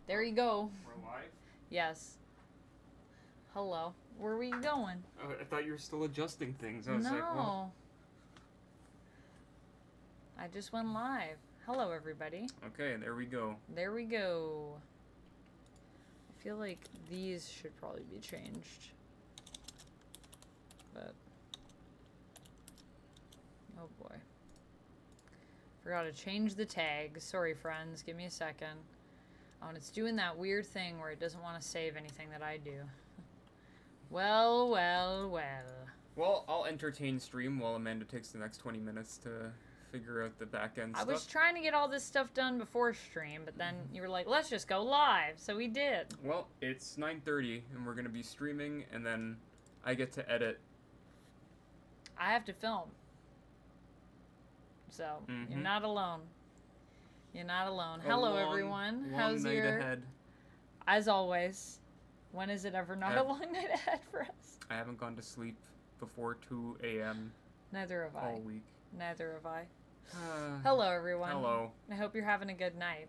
There you go. We're live? Yes. Hello. Where are we going? I thought you were still adjusting things. I was like, well... I just went live. Hello, everybody. Okay, there we go. There we go. I feel like these should probably be changed. But... oh boy. Forgot to change the tags. Sorry, friends. Give me a second. Oh, and it's doing that weird thing where it doesn't want to save anything that I do. Well, well, well. Well, I'll entertain stream while Amanda takes the next 20 minutes to figure out the back end stuff. I was trying to get all this stuff done before stream, but then you were like, let's just go live. So we did. Well, it's 9:30, and we're going to be streaming, and then I get to edit. I have to film. So, you're not alone. You're not alone. Hello, everyone. How's night ahead? As always, when is it ever not a long night ahead for us? I haven't gone to sleep before 2 a.m. Neither have I. All week. Neither have I. Hello, everyone. Hello. I hope you're having a good night.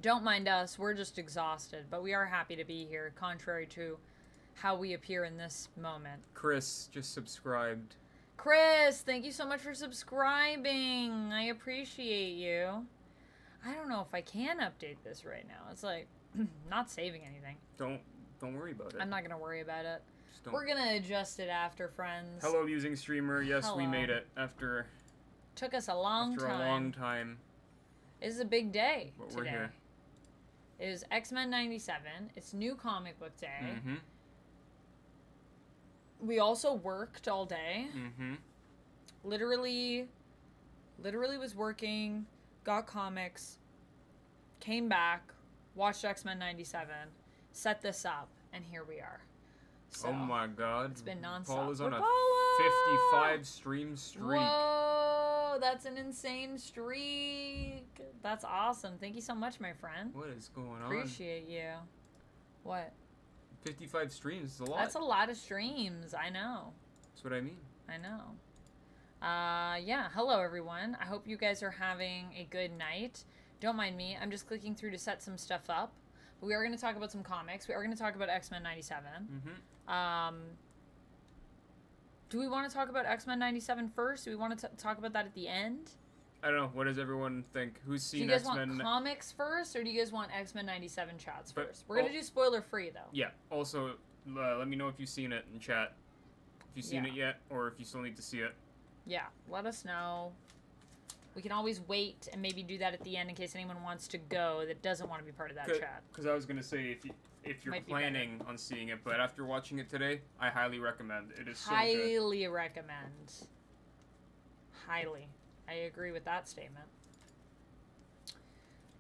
Don't mind us. We're just exhausted, but we are happy to be here, contrary to how we appear in this moment. Chris just subscribed. Chris, thank you so much for subscribing. I appreciate you. I don't know if I can update this right now. It's like not saving anything. Don't worry about it. I'm not gonna worry about it. Just don't. We're gonna adjust it after, friends. Hello, using streamer. Yes, Hello. we made it after. Took us a long time. After a long time. It is a big day But today. we're here. It is X-Men 97. It's New Comic Book Day. Mm-hmm. We also worked all day. Mm-hmm. Literally was working, got comics, came back, watched X-Men 97, set this up, and here we are. So, oh my god. it's been nonstop. Paul is on a Paula! 55 stream streak. Whoa, that's an insane streak. That's awesome. Thank you so much, my friend. What is going on? Appreciate you. What? 55 streams is a lot. That's a lot of streams. I know. That's what I mean. I know. Yeah. Hello, everyone. I hope you guys are having a good night. Don't mind me. I'm just clicking through to set some stuff up. But we are going to talk about some comics. We are going to talk about X-Men 97. Mm-hmm. Do we want to talk about X-Men 97 first? Do we want to talk about that at the end? I don't know. What does everyone think? Who's seen Do you guys X-Men? want comics first, or do you guys want X-Men 97 chats But- first? We're going to do spoiler-free, though. Yeah. Also, let me know if you've seen it in chat. If you've seen Yeah. it yet, or if you still need to see it. Yeah, let us know. We can always wait and maybe do that at the end in case anyone wants to go that doesn't want to be part of that chat. Because I was going to say, if you're Might be planning on seeing it, but after watching it today, I highly recommend. It is so good. Highly recommend. Highly. I agree with that statement.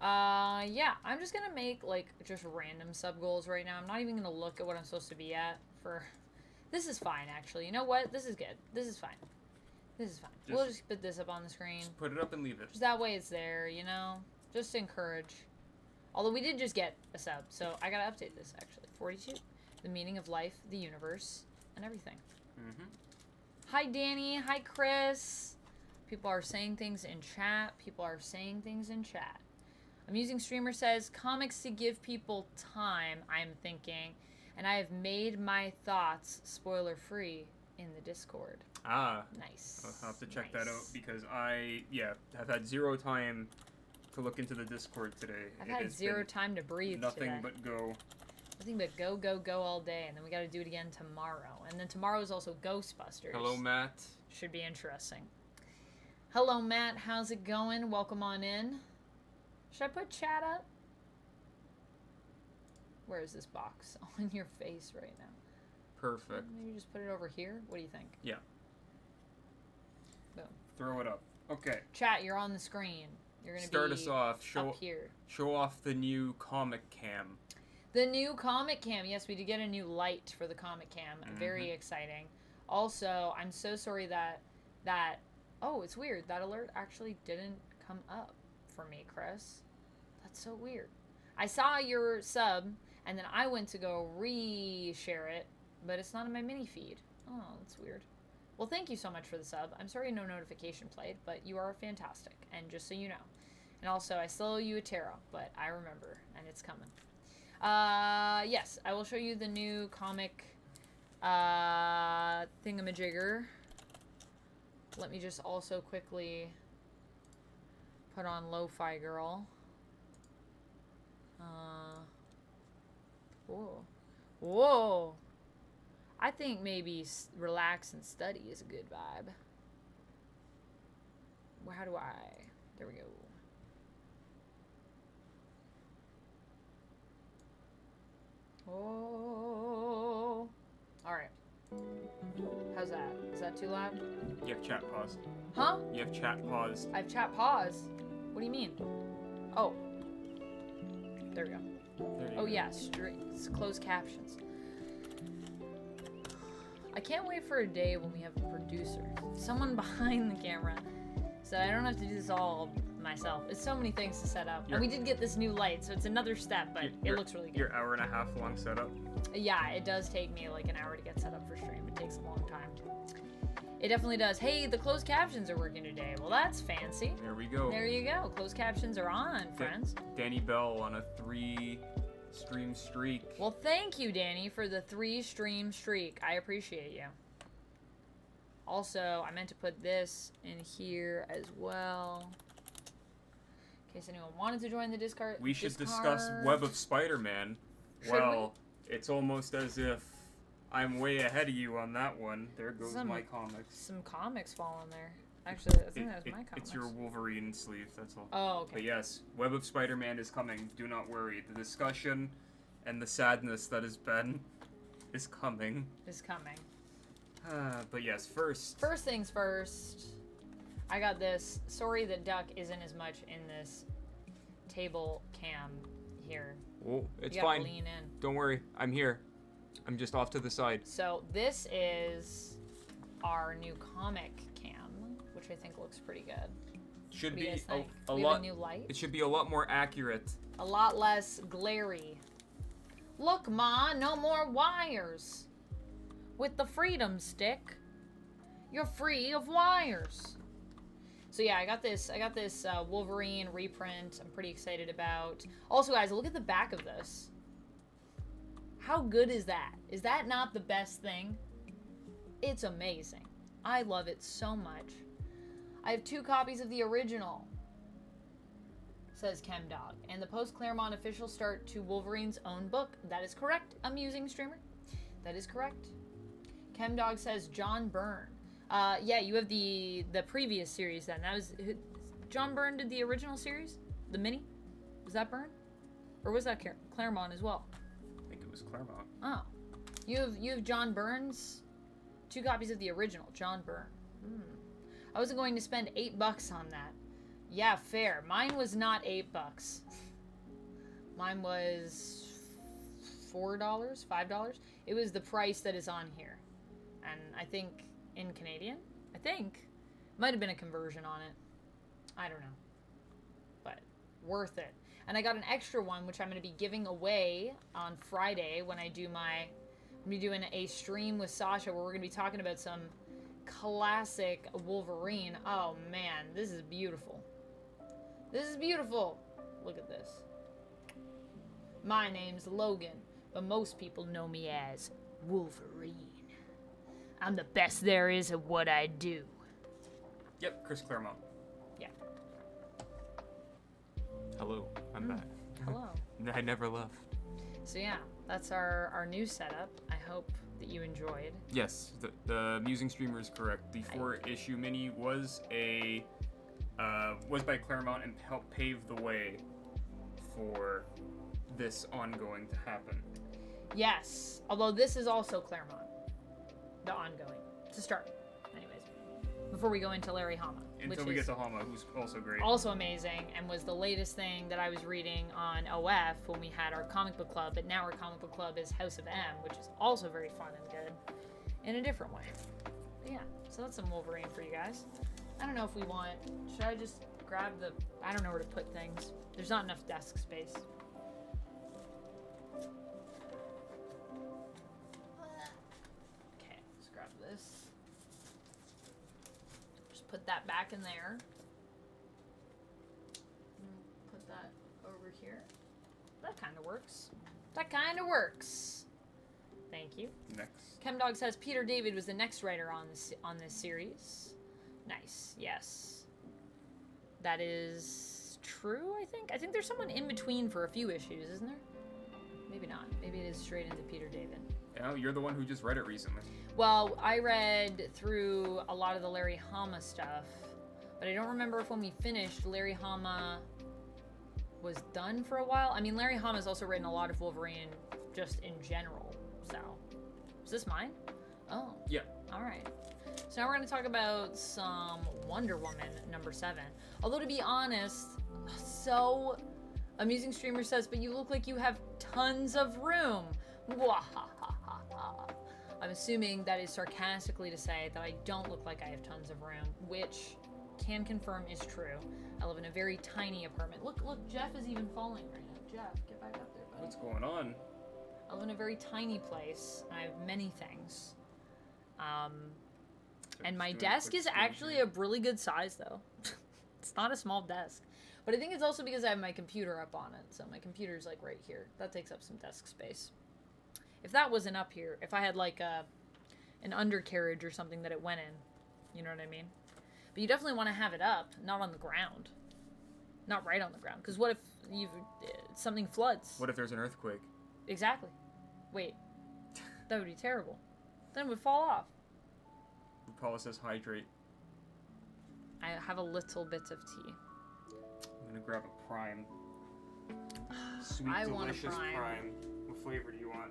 Yeah, I'm just gonna make, like, just random sub-goals right now. I'm not even gonna look at what I'm supposed to be at for... This is fine, actually. You know what? This is good. This is fine. This is fine. We'll just put this up on the screen. Just put it up and leave it. Just that way it's there, you know? Just to encourage. Although we did just get a sub, so I gotta update this, actually. 42. The meaning of life, the universe, and everything. Mm-hmm. Hi, Danny. Hi, Chris. People are saying things in chat. People are saying things in chat. Amusing Streamer says, comics to give people time, I'm thinking. And I have made my thoughts spoiler-free in the Discord. Ah. Nice. I'll have to check that out because I, have had zero time to look into the Discord today. I've had zero time to breathe Nothing today. but go. Nothing but go, go, go all day. And then we got to do it again tomorrow. And then tomorrow is also Ghostbusters. Hello, Matt. Should be interesting. Hello, Matt. How's it going? Welcome on in. Should I put chat up? Where is this box? On your face right now. Perfect. Maybe just put it over here? What do you think? Yeah. Boom. Throw it up. Okay. Chat, you're on the screen. You're going to be Start us off. up here. Show off the new comic cam. The new comic cam. Yes, we did get a new light for the comic cam. Very exciting. Also, I'm so sorry that... Oh, it's weird. That alert actually didn't come up for me, Chris. That's so weird. I saw your sub, and then I went to go re-share it, but it's not in my mini feed. Oh, that's weird. Well, thank you so much for the sub. I'm sorry no notification played, but you are fantastic. And just so you know, And also, I still owe you a tarot, but I remember, and it's coming. Yes, I will show you the new comic thingamajigger. Let me just also quickly put on Lofi Girl. Whoa. Whoa. I think maybe relax and study is a good vibe. How do I? There we go. Oh. Alright. How's that? Is that too loud? You have chat paused. Huh? You have chat paused. I have chat pause. What do you mean? Oh. There we go. Oh yeah, closed captions. I can't wait for a day when we have a producer. Someone behind the camera. So I don't have to do this all myself. It's so many things to set up. And we did get this new light, so it's another step, but it looks really good. Your hour and a half long setup? Yeah, it does take me like an hour to get set up for stream. It takes a long time. It definitely does. Hey, the closed captions are working today. Well, that's fancy. There we go. There you go. Closed captions are on, friends. Danny Bell on a 3-stream streak. Well, thank you, Danny, for the 3-stream streak. I appreciate you. Also, I meant to put this in here as well. In case anyone wanted to join the Discord. We should discuss Web of Spider-Man. Well, it's almost as if I'm way ahead of you on that one. There goes my comics. Some comics fall in there. Actually, I think that's my comics. It's your Wolverine sleeve, that's all. Oh, okay. But yes, Web of Spider-Man is coming. Do not worry. The discussion and the sadness that has been is coming. Is coming. But yes, first. First things first. I got this. Sorry that Duck isn't as much in this table cam here. Oh, it's you fine. Lean in. Don't worry, I'm here. I'm just off to the side. So this is our new comic cam, which I think looks pretty good. Should be a we lot. have a new light. It should be a lot more accurate. A lot less glary. Look, Ma, no more wires. With the freedom stick, you're free of wires. So yeah, I got this Wolverine reprint. I'm pretty excited about. Also, guys, look at the back of this. How good is that? Is that not the best thing? It's amazing. I love it so much. I have 2 copies of the original, says ChemDog, and the post-Claremont official start to Wolverine's own book. That is correct, amusing streamer. That is correct. ChemDog says John Byrne. Yeah, you have the previous series then. That was John Byrne did the original series, the mini. Was that Byrne, or was that Claremont as well? I think it was Claremont. Oh, you have John Byrne's 2 copies of the original John Byrne. I wasn't going to spend $8 on that. Yeah, fair. Mine was not $8. Mine was $4, $5. It was the price that is on here. And I think in Canadian, might have been a conversion on it. I don't know, but worth it. And I got an extra one, which I'm going to be giving away on Friday when I do I'm going to be doing a stream with Sasha where we're going to be talking about some classic Wolverine. Oh man, this is beautiful. This is beautiful. Look at this. My name's Logan, but most people know me as Wolverine. I'm the best there is at what I do. Yep, Chris Claremont. Yeah. Hello, I'm back. Hello. I never left. So yeah, that's our new setup. I hope that you enjoyed. Yes, the amusing streamer is correct. The 4-issue mini was was by Claremont and helped pave the way for this ongoing to happen. Yes, although this is also Claremont. The ongoing. To start. Anyways. Before we go into Larry Hama. Until we get to Hama, who's also great. Also amazing, and was the latest thing that I was reading on OF when we had our comic book club, but now our comic book club is House of M, which is also very fun and good in a different way. But yeah, so that's some Wolverine for you guys. I don't know if we want... Should I just grab the... I don't know where to put things. There's not enough desk space. This. Just put that back in there. that over here. That kind of works. That kind of works. Thank you. Next. Chemdog says Peter David was the next writer on this series. Nice. Yes. That is true, I think. I think there's someone in between for a few issues, isn't there? Maybe not. Maybe it is straight into Peter David. Yeah, you're the one who just read it recently. Well, I read through a lot of the Larry Hama stuff, but I don't remember if when we finished, Larry Hama was done for a while. I mean, Larry Hama's also written a lot of Wolverine just in general, so. Is this mine? Oh. Yeah. All right. So now we're going to talk about some Wonder Woman #7. Although, to be honest, so Amusing Streamer says, but you look like you have tons of room. Wahahaha. I'm assuming that is sarcastically to say that I don't look like I have tons of room, which can confirm is true. I live in a very tiny apartment. Look, Jeff is even falling right now. Jeff, get back up there, buddy. What's going on? I live in a very tiny place. I have many things. And my desk is actually a really good size, though. It's not a small desk. But I think it's also because I have my computer up on it. So my computer's like right here. That takes up some desk space. If that wasn't up here, if I had like an undercarriage or something that it went in, you know what I mean? But you definitely want to have it up, not on the ground. Not right on the ground. Because what if something floods? What if there's an earthquake? Exactly. Wait. That would be terrible. Then it would fall off. Paula says hydrate. I have a little bit of tea. I'm gonna grab a prime. Sweet, I want a delicious prime. What flavor do you want?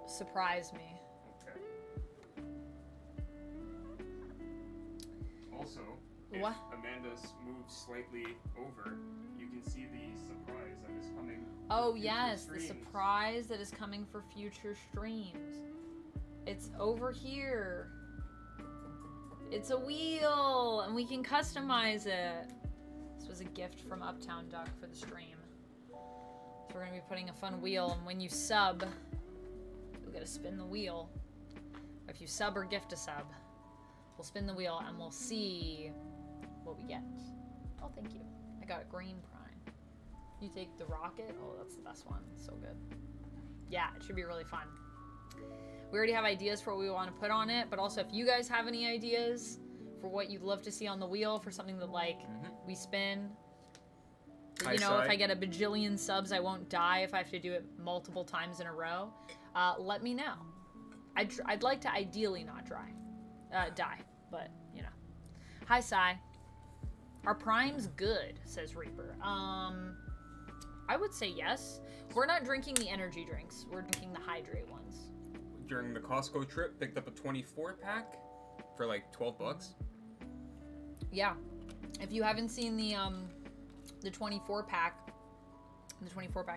Surprise me. Okay. Also, What? if Amanda's moved slightly over, you can see the surprise that is coming. Oh for future yes, the streams. surprise that is coming for future streams. It's over here. It's a wheel, and we can customize it. This was a gift from UptownDuck for the stream. So we're gonna be putting a fun wheel, and when you sub, you'll get to spin the wheel. If you sub or gift a sub, we'll spin the wheel, and we'll see what we get. Oh, thank you. I got a green prime. You take the rocket. Oh, that's the best one. It's so good. Yeah, it should be really fun. We already have ideas for what we want to put on it, but also if you guys have any ideas for what you'd love to see on the wheel, for something that like we spin, that, you know, if I get a bajillion subs, I won't die if I have to do it multiple times in a row. Let me know. I'd like to ideally not die, but you know. Hi, Sai. Are primes good? Says Reaper. I would say yes. We're not drinking the energy drinks. We're drinking the hydrate ones. During the Costco trip, picked up a 24-pack for like $12. Yeah. If you haven't seen the 24-pack,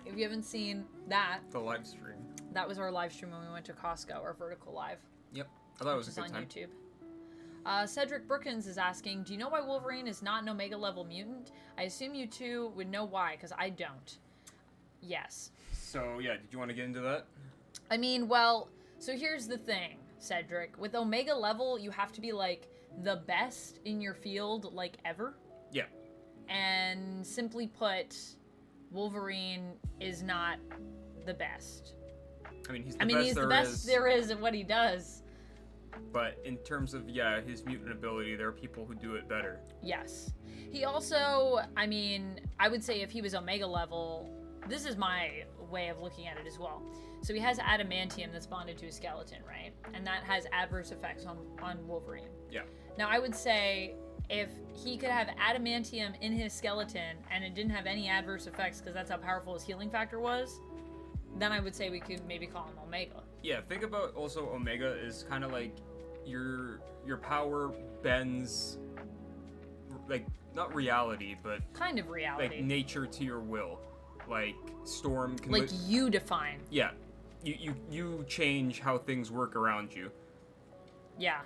if you haven't seen that, The live stream. that was our live stream when we went to Costco, our vertical live. Yep. I thought it was a Which good is on time. YouTube. Cedric Brookins is asking, do you know why Wolverine is not an Omega level mutant? I assume you two would know why, because I don't. Yes. So yeah, did you want to get into that? I mean, well, so here's the thing, Cedric. With Omega level, you have to be, like, the best in your field, like, ever. Yeah. And simply put, Wolverine is not the best. I mean, he's the best there is at what he does. But in terms of, yeah, his mutant ability, there are people who do it better. Yes. He also, I mean, I would say if he was Omega level, this is my way of looking at it as well. So he has adamantium that's bonded to a skeleton, right? And that has adverse effects on Wolverine. Yeah. Now, I would say if he could have adamantium in his skeleton and it didn't have any adverse effects because that's how powerful his healing factor was, then I would say we could maybe call him Omega. Yeah, think about also Omega is kind of like your power bends, like, not reality, but Kind of reality. like nature to your will. Like Storm can Like you define. yeah, you change how things work around you. Yeah.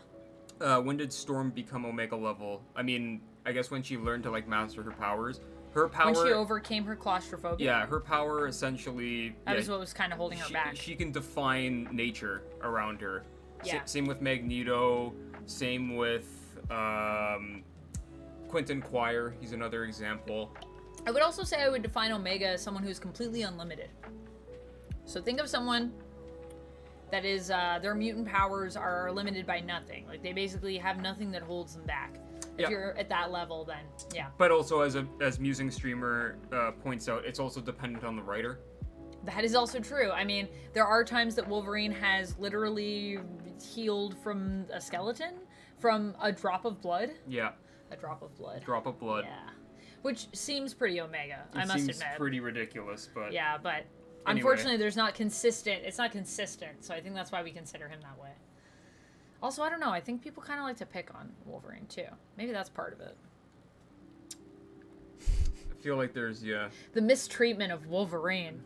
When did Storm become Omega level? I mean, I guess when she learned to like master her powers. Her power. When she overcame her claustrophobia. Yeah, her power essentially. That was what was kind of holding her back. She can define nature around her. Yeah. Same with Magneto. Same with Quentin Quire. He's another example. I would also say I would define Omega as someone who's completely unlimited. So think of someone that is, their mutant powers are limited by nothing. Like, they basically have nothing that holds them back. If you're at that level, then, yeah. But also, as Musing Streamer points out, it's also dependent on the writer. That is also true. I mean, there are times that Wolverine has literally healed from a skeleton, from a drop of blood. Yeah. A drop of blood. Drop of blood. Yeah. Which seems pretty Omega, I must admit. It seems pretty ridiculous, but... Yeah, but anyway. unfortunately it's not consistent, so I think that's why we consider him that way. Also, I don't know, I think people kind of like to pick on Wolverine, too. Maybe that's part of it. I feel like there's, yeah... The mistreatment of Wolverine.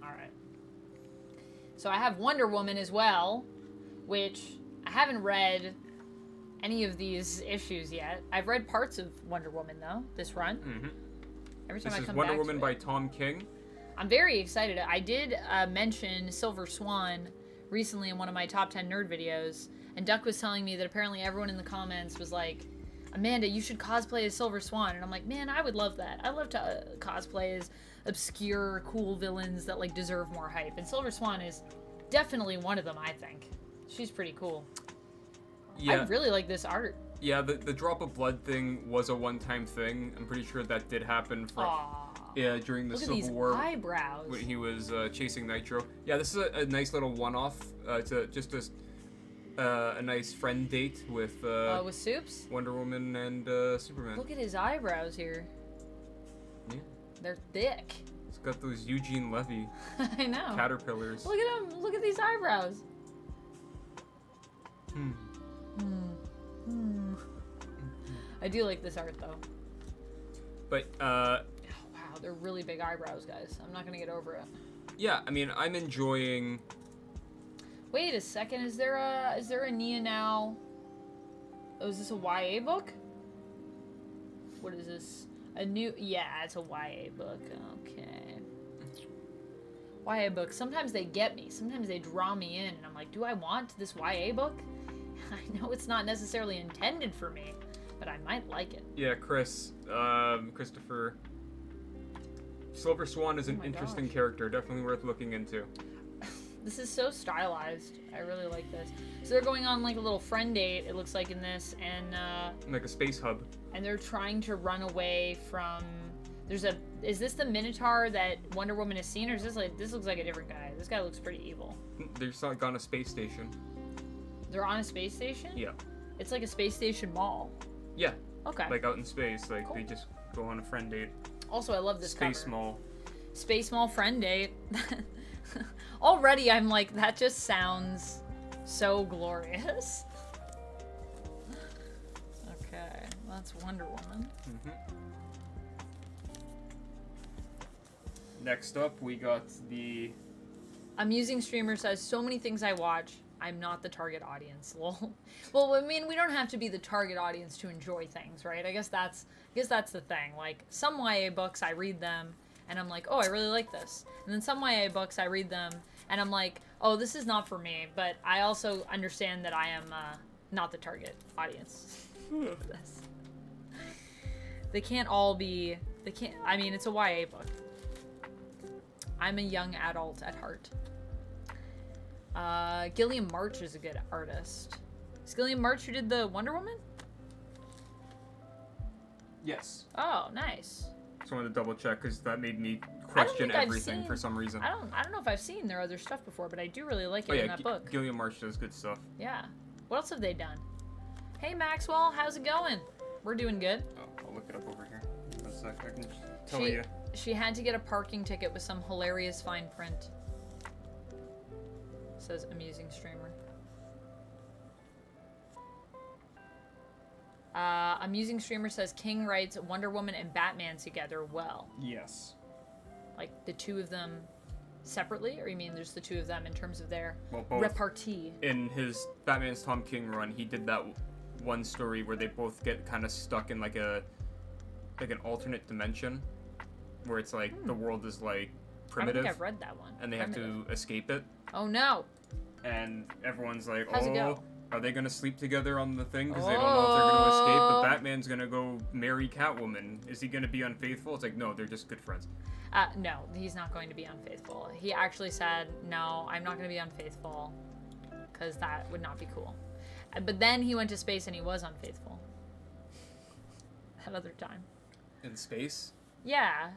Alright. So I have Wonder Woman as well, which I haven't read any of these issues yet. I've read parts of Wonder Woman, though, this run. Mm-hmm. Every time this I is come Wonder back Woman to by it. Tom King. I'm very excited. I did mention Silver Swan recently in one of my top 10 nerd videos, and Duck was telling me that apparently everyone in the comments was like, Amanda, you should cosplay as Silver Swan. And I'm like, man, I would love that. I love to cosplay as obscure, cool villains that like deserve more hype. And Silver Swan is definitely one of them, I think. She's pretty cool. Yeah. I really like this art. Yeah, the drop of blood thing was a one-time thing. I'm pretty sure that did happen for during the Look Civil at these War eyebrows. when he was chasing Nitro. Yeah, this is a nice little one-off. It's a nice friend date with Soups? Wonder Woman and Superman. Look at his eyebrows here. Yeah. They're thick. It's got those Eugene Levy I know. caterpillars. Look at him. Look at these eyebrows. I do like this art though. But wow, they're really big eyebrows, guys. I'm not gonna get over it. yeah, I mean, I'm enjoying. Wait a second. Is there a Nia now? Oh, is this a YA book? What is this? A new? Yeah, it's a YA book. Okay. YA book. Sometimes they get me. Sometimes they draw me in, and I'm like, do I want this YA book? I know it's not necessarily intended for me, but I might like it. Yeah, Christopher. Silver Swan is an interesting character, definitely worth looking into. This is so stylized. I really like this. So they're going on like a little friend date, it looks like in this, and like a space hub. And they're trying to run away from. Is this the Minotaur that Wonder Woman has seen, or is this looks like a different guy? This guy looks pretty evil. They're like on a space station. They're on a space station? Yeah. It's like a space station mall. Yeah. Okay. Like out in space, like Cool. they just go on a friend date. Also, I love this Space cover. Mall. Space Mall friend date. Already, I'm like, that just sounds so glorious. Okay, that's Wonder Woman. Mm-hmm. Next up, we got the... Amusing Streamer says, so many things I watch. I'm not the target audience. Lol. Well, I mean, we don't have to be the target audience to enjoy things, right? I guess that's the thing. Like, some YA books, I read them, and I'm like, oh, I really like this. And then some YA books, I read them, and I'm like, oh, this is not for me. But I also understand that I am not the target audience for this. They can't all be... I mean, it's a YA book. I'm a young adult at heart. Gilliam March is a good artist. Is Gilliam March who did the Wonder Woman? Yes. Oh, nice. Just wanted to double check because that made me question everything for some reason. I don't know if I've seen their other stuff before, but I do really like it in that book. Gilliam March does good stuff. Yeah. What else have they done? Hey Maxwell, how's it going? We're doing good. Oh, I'll look it up over here. One sec, I can tell you. She had to get a parking ticket with some hilarious fine print. Says Amusing Streamer. Amusing Streamer says King writes Wonder Woman and Batman together well. Yes. Like the two of them separately, or you mean there's the two of them in terms of their both. repartee? In his Batman's Tom King run, he did that one story where they both get kind of stuck in like an alternate dimension, where it's like the world is like primitive. I don't think I've read that one. And they have to escape it. Oh no! And everyone's like, How's it go? Are they gonna sleep together on the thing? Because they don't know if they're gonna okay, but Batman's gonna go marry Catwoman. Is he gonna be unfaithful? It's like, no, they're just good friends. No, he's not going to be unfaithful. He actually said, no, I'm not going to be unfaithful, because that would not be cool. But then he went to space and he was unfaithful. That other time. In space? Yeah.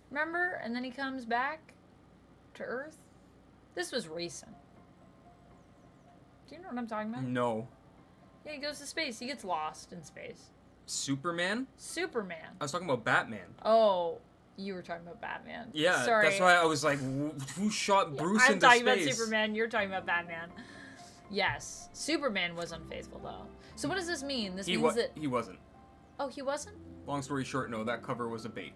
Remember? And then he comes back to Earth. This was recent. Do you know what I'm talking about? No. Yeah, he goes to space. He gets lost in space. Superman? Superman. I was talking about Batman. Oh, you were talking about Batman. Yeah, Sorry. that's why I was like, who shot Bruce I'm into talking space? about Superman. You're talking about Batman. Yes, Superman was unfaithful though. So what does this mean? This means that he wasn't. Oh, he wasn't? Long story short, no, that cover was a bait.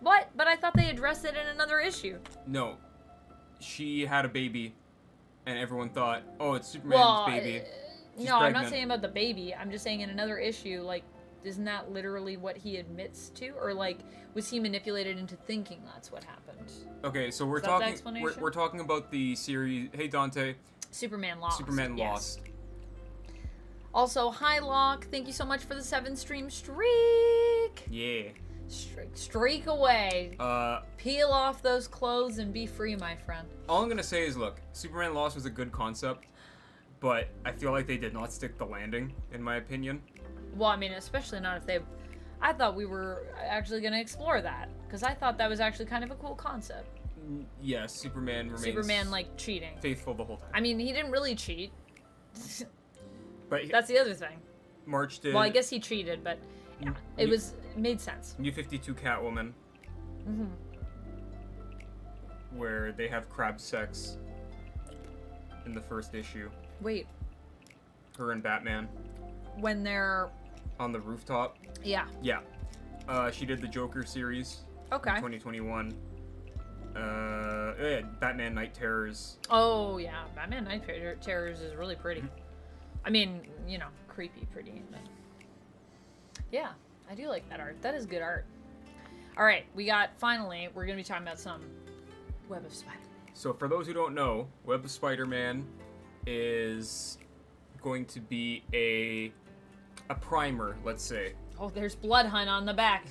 What? But I thought they addressed it in another issue. No. She had a baby, and everyone thought, oh, it's Superman's baby. She's no, I'm pregnant. not saying about the baby. I'm just saying in another issue, like, isn't that literally what he admits to? Or, like, was he manipulated into thinking that's what happened? Okay, so we're Is that the talking explanation? we're talking about the series. Hey, Dante. Superman lost. Superman yes. lost. Also, hi, Locke. Thank you so much for the 7-stream streak. Yeah. Streak away. Uh, Peel off those clothes and be free, my friend. all I'm gonna say is, look, Superman lost was a good concept, but I feel like they did not stick the landing, in my opinion. Well, I mean, especially not if they... I thought we were actually going to explore that. Because I thought that was actually kind of a cool concept. Yeah, Superman remains Superman, like, cheating. faithful the whole time. I mean, he didn't really cheat. But That's the other thing. March did. Well, I guess he cheated, but yeah, it made sense. New 52 Catwoman, Mm-hmm. where they have crab sex in the first issue. Wait, Her and Batman when they're... on the rooftop. Yeah, Yeah. She did the Joker series. okay. 2021. Yeah, Batman Night Terrors. Oh, yeah, Batman Night Terrors is really pretty. I mean, you know, creepy pretty, but... Yeah, I do like that art. That is good art. Alright, finally, we're going to be talking about some Web of Spider-Man. So for those who don't know, Web of Spider-Man is going to be a primer, let's say, Oh, there's Blood Hunt on the back.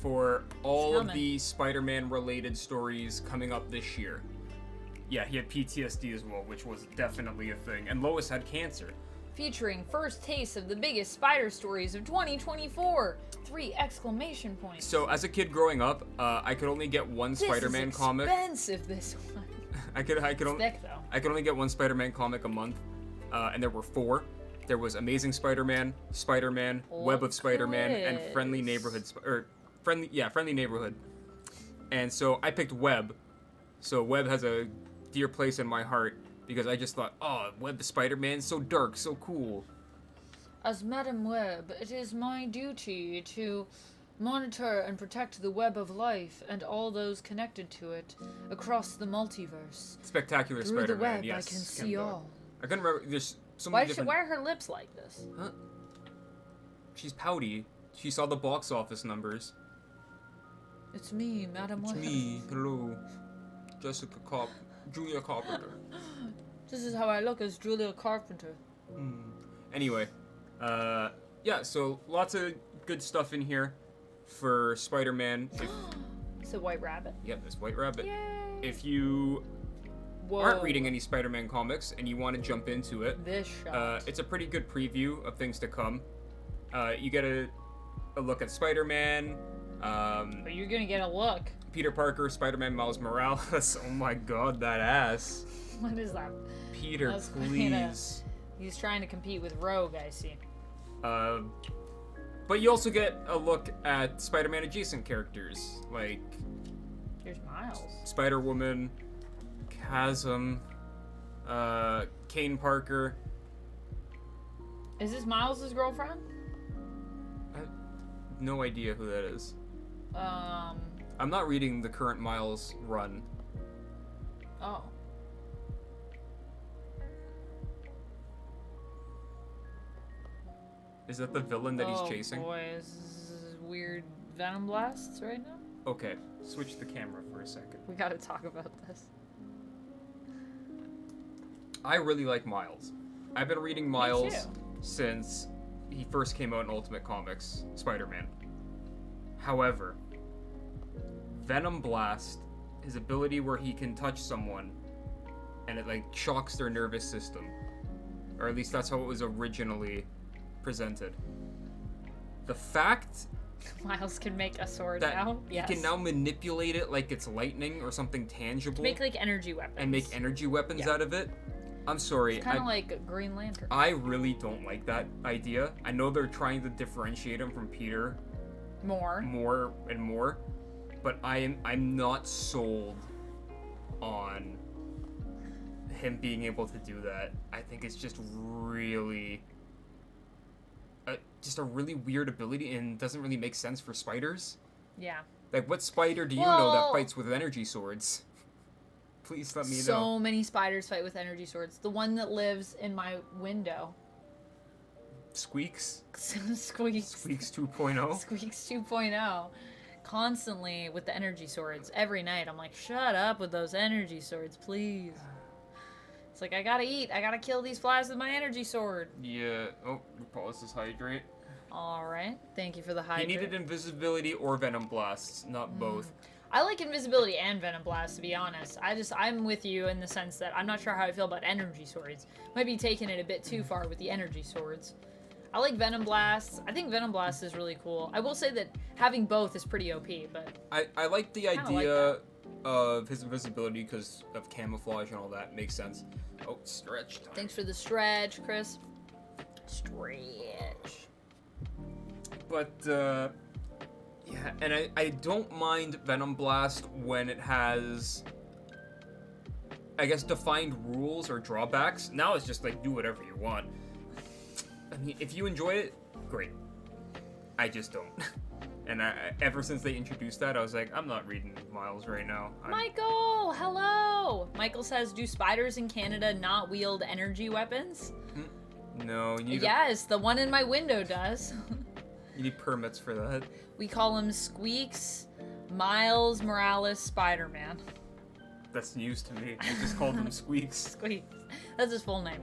for all of coming. the Spider-Man related stories coming up this year. Yeah, he had PTSD as well, which was definitely a thing. And Lois had cancer. Featuring first taste of the biggest spider stories of 2024. 3 exclamation points. So as a kid growing up, I could only get one Spider-Man This is comic. expensive, this one. I could only Thick, though. I could only get one Spider-Man comic a month, and there were 4. There was Amazing Spider-Man, Spider-Man, Web of Spider-Man, and Friendly Neighborhood, Friendly Neighborhood. And so I picked Web. So Web has a dear place in my heart because I just thought, oh, Web of Spider-Man, so dark, so cool. As Madam Web, it is my duty to monitor and protect the web of life and all those connected to it across the multiverse. Spectacular Through Spider-Man, the web, yes. I can see Ken Dog. all. I couldn't remember. There's so many different. Why are her lips like this? Huh? She's pouty. She saw the box office numbers. It's me, Madam It's Web. me. Hello, Julia Carpenter. This is how I look as Julia Carpenter. Anyway, yeah. So lots of good stuff in here for Spider-Man. It's a white rabbit. Yep, this White Rabbit. Yay! If you Whoa. aren't reading any Spider-Man comics and you want to jump into it, This shot. it's a pretty good preview of things to come. You get a look at Spider-Man, But you're gonna get a look. Peter Parker, Spider-Man, Miles Morales. Oh my God, that ass. What is that? Peter, That's please. He's trying to compete with Rogue, I see. But you also get a look at Spider-Man adjacent characters like Here's Miles. Spider-Woman, Chasm, Kane Parker. Is this Miles' girlfriend? I have no idea who that is. Um. I'm not reading the current Miles run. Oh. Is that the villain that he's chasing? Oh boy, is this weird Venom blasts right now? Okay, switch the camera for a second. We gotta talk about this. I really like Miles. I've been reading Miles since he first came out in Ultimate Comics, Spider-Man. However, Venom Blast, his ability where he can touch someone and it like shocks their nervous system, or at least that's how it was originally presented. The fact Miles can make a sword that now. he Yes. can now manipulate it like it's lightning or something tangible, Make like energy weapons. and make energy weapons Yeah. out of it. I'm sorry. Kind of like a Green Lantern. I really don't like that idea. I know they're trying to differentiate him from Peter More. more and more, but I'm not sold on him being able to do that. I think it's just really just a really weird ability and doesn't really make sense for spiders. Yeah. Like, what spider do you know that Well- fights with energy swords? Please let me know. So many spiders fight with energy swords. The one that lives in my window. Squeaks? Squeaks. Squeaks 2.0? Squeaks 2.0. Constantly with the energy swords. Every night I'm like, shut up with those energy swords, please. It's like, I gotta eat. I gotta kill these flies with my energy sword. Yeah. Oh, Paulus is hydrate. Alright. Thank you for the He hydrate. needed invisibility or venom blasts, not both. I like invisibility and venom blast, to be honest. I'm with you in the sense that I'm not sure how I feel about energy swords. Might be taking it a bit too far with the energy swords. I like venom blasts. I think venom blast is really cool. I will say that having both is pretty OP, but I like the Kinda like idea of his invisibility because of camouflage and all that. Makes sense. Oh, stretch time. thanks for the stretch, Chris. Stretch. But, yeah, and I don't mind Venom Blast when it has, I guess, defined rules or drawbacks. Now it's just like, do whatever you want. I mean, if you enjoy it, great. I just don't. And ever since they introduced that, I was like, I'm not reading Miles right now. Michael, hello! Michael says, do spiders in Canada not wield energy weapons? No, you need, Yes, the one in my window does. you need permits for that. We call him Squeaks Miles Morales Spider-Man. That's news to me. I just called them Squeaks. Squeaks. That's his full name.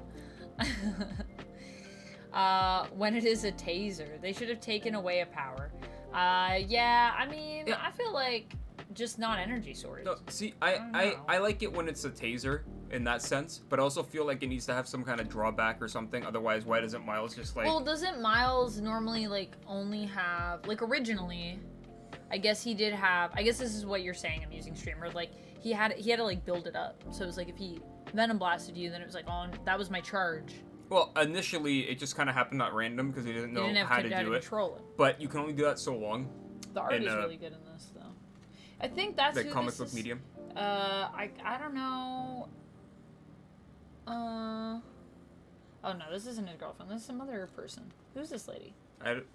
When it is a taser, they should have taken away a power. Yeah, I mean, Yeah. I feel like just not energy swords. No, see, I don't know. I like it when it's a taser in that sense, but I also feel like it needs to have some kind of drawback or something. Otherwise, why doesn't Miles just like? Well, doesn't Miles normally like only have like originally? I guess he did have. I guess this is what you're saying. I'm using streamer. Like he had to like build it up. So it was like if he venom blasted you, then it was like, oh, that was my charge. Well, initially it just kind of happened at random because he didn't know He didn't have how to do it. control it. But you can only do that so long. The art in, is really good in this, though. I think that's The who comic this book is. medium. I don't know. Oh no, this isn't his girlfriend. This is some other person. Who's this lady?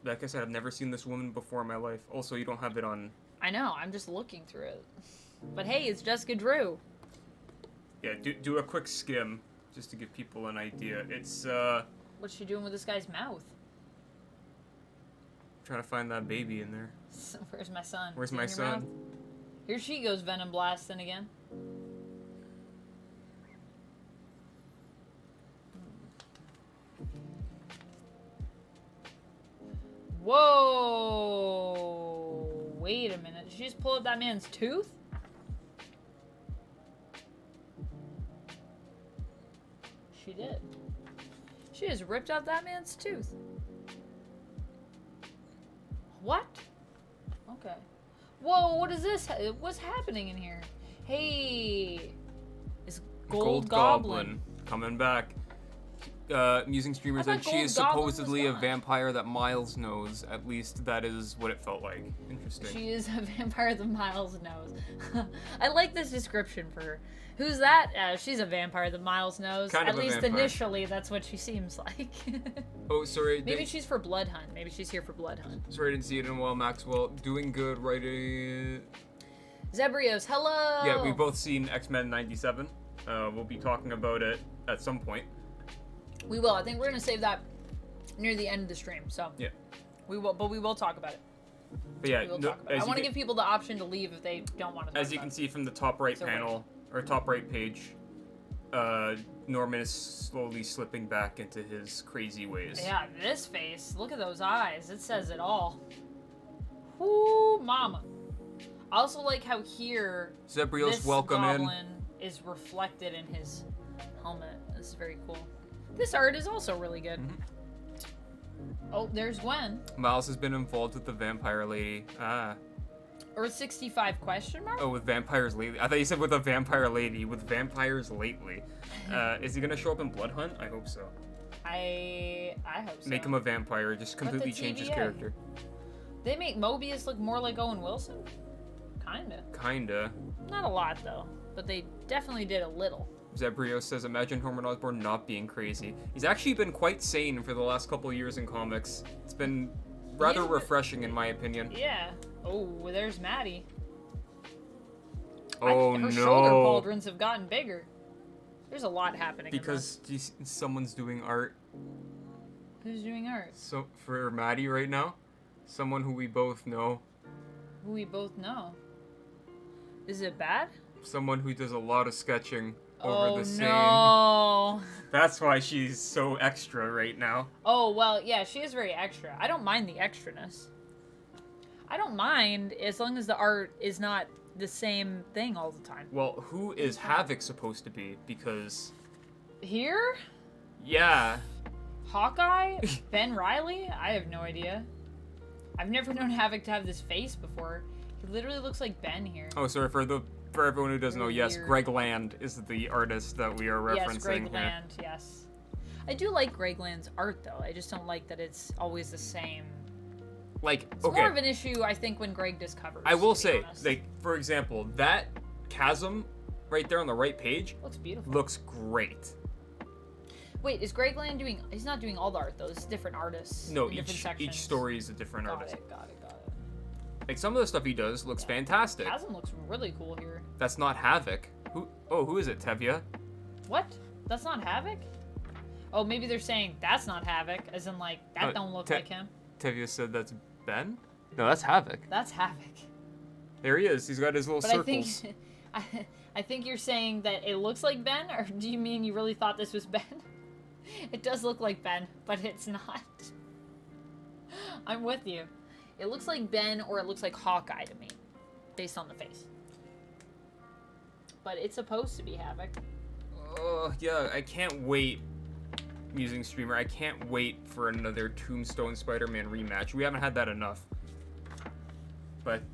Like I said, I've never seen this woman before in my life. Also, you don't have it on. I know. I'm just looking through it. But hey, it's Jessica Drew. Yeah, do a quick skim just to give people an idea. It's What's she doing with this guy's mouth? trying to find that baby in there. Where's my son? Where's Is he my in your son? mouth? Here she goes, venom blasting again. Whoa! Wait a minute. Did she just pull up that man's tooth? She did. She just ripped out that man's tooth. What? Okay. Whoa, what is this? What's happening in here? Hey, it's Gold Goblin. coming back. Musing streamers I that thought she is Gold Goblin was supposedly a gone. vampire that Miles knows. At least that is what it felt like. Interesting. She is a vampire that Miles knows. I like this description for her. Who's that? She's a vampire that Miles knows. Kind At of a least vampire. initially, that's what she seems like. Oh, sorry. Maybe she's for Blood Hunt. Maybe she's here for Blood Hunt. Sorry, I didn't see it in a while. Maxwell, doing good, writing. Zebrios, hello! Yeah, we've both seen X-Men '97. We'll be talking about it at some point. We will. I think we're going to save that near the end of the stream. So Yeah. we will, but we will talk about it. But yeah, We will no, talk about it. I want to give people the option to leave if they don't want to talk as you about can it. see from the top right So panel or top right page, Norman is slowly slipping back into his crazy ways. Yeah, this face. Look at those eyes. It says it all. Whoo, mama. I also like how here Zebrio's this welcome goblin is reflected in his helmet. This is very cool. This art is also really good. Oh, there's Gwen. Miles has been involved with the vampire lady. Earth 65 question mark? Oh, with vampires lately. I thought you said with a vampire lady. With vampires lately. Is he gonna show up in Blood Hunt? I hope so. I hope so. Make him a vampire. Just completely the change his TVA? character. They make Mobius look more like Owen Wilson? Kinda. Not a lot, though. But they definitely did a little. Zebrio says, imagine Norman Osborn not being crazy. He's actually been quite sane for the last couple of years in comics. It's been rather refreshing, in my opinion. Yeah. Oh, there's Maddie. Oh, her no. shoulder pauldrons have gotten bigger. There's a lot happening. Because someone's doing art. Who's doing art? So for Maddie right now, someone who we both know. Who we both know. Is it bad? Someone who does a lot of sketching over the same. Oh, no. That's why she's so extra right now. Oh, well, yeah, she is very extra. I don't mind the extraness. I don't mind as long as the art is not the same thing all the time. Well, who is Havoc supposed to be? Because... Here? Yeah. Hawkeye? Ben Reilly? I have no idea. I've never known Havoc to have this face before. He literally looks like Ben here. Oh, sorry, for everyone who doesn't know, yes, Weird. Greg Land is the artist that we are referencing. Yes, Greg here. Land, yes. I do like Greg Land's art, though. I just don't like that it's always the same. Like, It's okay. more of an issue, I think, when Greg does covers. I will to be say, honest. like, for example, that chasm right there on the right page Looks beautiful. looks great. Wait, is Greg Land doing... He's not doing all the art, though. It's different artists. No, in different each sections. story is a different Got artist. it, got it. Like, some of the stuff he does looks fantastic. Chasm looks really cool here. That's not Havoc. Who is it, Tevya? What? That's not Havoc? Oh, maybe they're saying that's not Havoc, as in, like, that don't look like him. Tevya said that's Ben? No, that's Havoc. That's Havoc. There he is. He's got his little But circles. I think you're saying that it looks like Ben, or do you mean you really thought this was Ben? It does look like Ben, but it's not. I'm with you. It looks like Ben, or it looks like Hawkeye to me, based on the face. But it's supposed to be Havoc. Oh, yeah, I can't wait, Musing Streamer. I can't wait for another Tombstone Spider-Man rematch. We haven't had that enough. But,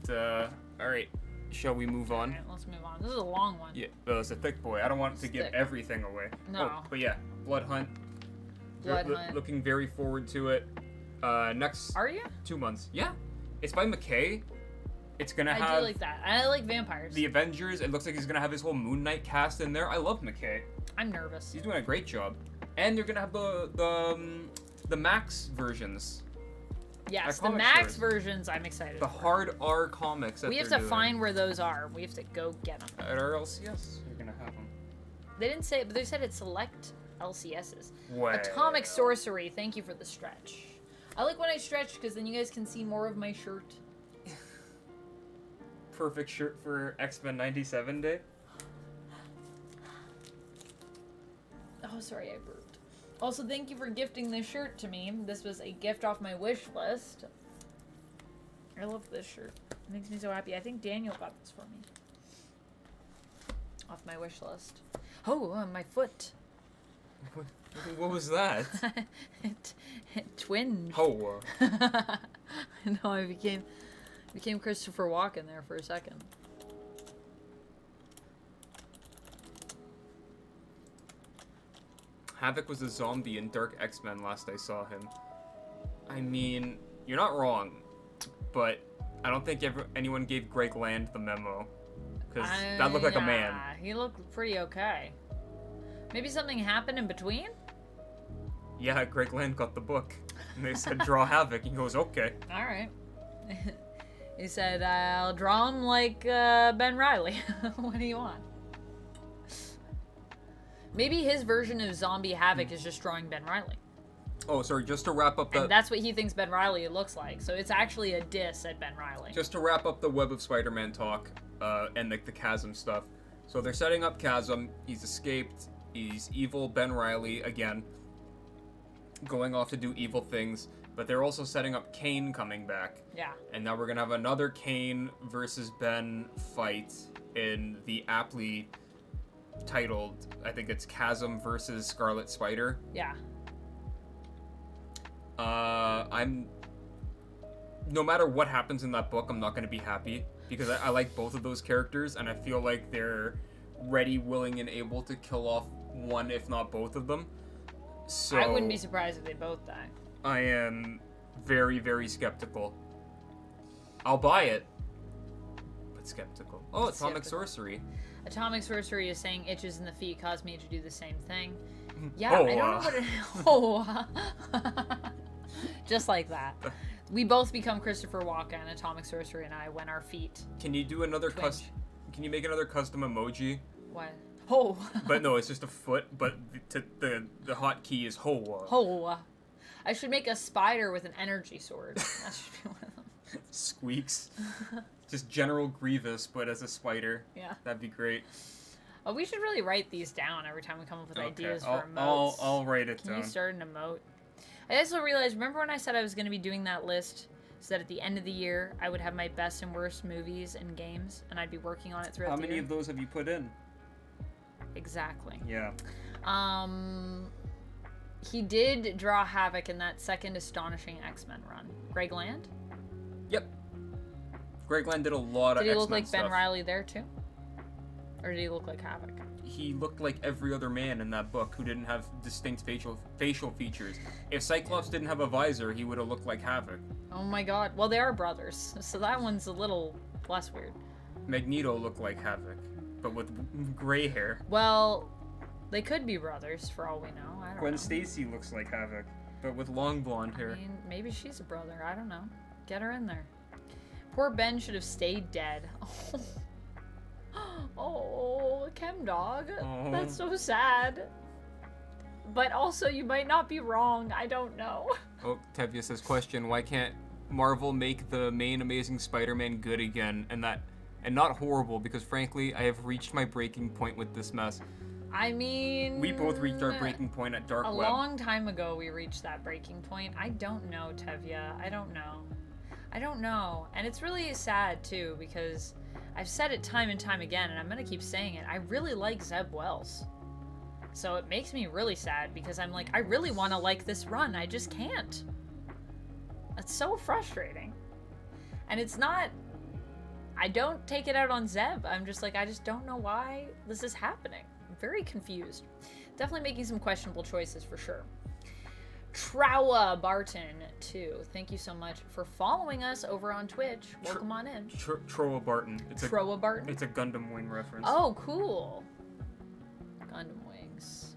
alright. Shall we move on? Alright, let's move on. This is a long one. Yeah, it's a thick boy. I don't want to give Thick. everything away. No. Oh, but yeah, Blood Hunt. Blood Hunt. Looking very forward to it. Next Are you? 2 months. Yeah. It's by McKay. It's gonna I have do like that. I like vampires. the Avengers. It looks like he's gonna have his whole Moon Knight cast in there. I love McKay. I'm nervous. He's doing a great job. And they're gonna have the Max versions. Yes, the comic Max stores. versions I'm excited The for. hard R comics that We have they're to doing. find where those are. We have to go get them. At our LCS, you're gonna have them. They didn't say it, but they said it's select LCSs. Well. Atomic Sorcery, thank you for the stretch. I like when I stretch because then you guys can see more of my shirt. Perfect shirt for X-Men 97 Day. Oh, sorry, I burped. Also, thank you for gifting this shirt to me. This was a gift off my wish list. I love this shirt. It makes me so happy. I think Daniel got this for me. Off my wish list. Oh, my foot. What was that? it twinged. Oh. No, I became Christopher Walken there for a second. Havoc was a zombie in Dark X-Men last I saw him. I mean, you're not wrong, but I don't think anyone gave Greg Land the memo. Because that looked like a man. He looked pretty okay. Maybe something happened in between? Yeah, Greg Land got the book. And they said, draw Havoc. He goes, okay. Alright. He said, I'll draw him like Ben Reilly. What do you want? Maybe his version of Zombie Havoc is just drawing Ben Reilly. Oh, sorry, just to wrap up the... And that's what he thinks Ben Reilly looks like. So it's actually a diss at Ben Reilly. Just to wrap up the Web of Spider-Man talk, and like the Chasm stuff. So they're setting up Chasm. He's escaped. He's evil Ben Reilly again, going off to do evil things. But they're also setting up Kane coming back. Yeah. And now we're gonna have another Kane versus Ben fight in the aptly titled, I think it's Chasm versus Scarlet Spider. Yeah. No matter what happens in that book, I'm not gonna be happy because I like both of those characters and I feel like they're ready, willing, and able to kill off one, if not both of them. So I wouldn't be surprised if they both die. I am very, very skeptical. I'll buy it, but skeptical. Oh, Atomic Sorcery. Atomic Sorcery is saying itches in the feet cause me to do the same thing. Oh, Yeah, I don't know what it... Oh. Just like that. We both become Christopher Walken, Atomic Sorcery and I, when our feet Can you do another twitch. Can you make another custom emoji? What? Oh. But no, it's just a foot, but the hotkey is ho. Oh. I should make a spider with an energy sword. That should be one of them. Squeaks. Just General Grievous, but as a spider. Yeah. That'd be great. Oh, we should really write these down every time we come up with ideas for I'll emotes. write it Can down. you start an emote? I also realized, remember when I said I was going to be doing that list so that at the end of the year I would have my best and worst movies and games and I'd be working on it throughout How the year? many of those have you put in? Exactly. Yeah. He did draw Havoc in that second astonishing X-Men run. Greg Land? Yep. Greg Land did a lot of Did he X-Men look like stuff. Ben Reilly there too? Or did he look like Havoc? He looked like every other man in that book who didn't have distinct facial features. If Cyclops didn't have a visor, he would have looked like Havoc. Oh my god. Well, they are brothers, so that one's a little less weird. Magneto looked like Havoc, but with gray hair. Well, they could be brothers for all we know. I don't Gwen know. Stacy looks like Havoc, but with long blonde hair. I mean, maybe she's a brother. I don't know. Get her in there. Poor Ben should have stayed dead. Oh, Chem Dog. Oh. That's so sad. But also, you might not be wrong. I don't know. Oh, Tevye says, question, why can't Marvel make the main Amazing Spider-Man good again and not horrible? Because frankly, I have reached my breaking point with this mess. I mean... We both reached our breaking point at Dark A Web. long time ago, we reached that breaking point. I don't know, Tevye. I don't know. I don't know. And it's really sad, too, because I've said it time and time again, and I'm going to keep saying it. I really like Zeb Wells. So it makes me really sad, because I'm like, I really want to like this run. I just can't. It's so frustrating. And it's not... I don't take it out on Zeb. I'm just like, I just don't know why this is happening. I'm very confused. Definitely making some questionable choices, for sure. Trowa Barton, too. Thank you so much for following us over on Twitch. Welcome on in. Troa Barton. Trowa Barton? It's a Gundam Wing reference. Oh, cool. Gundam Wings.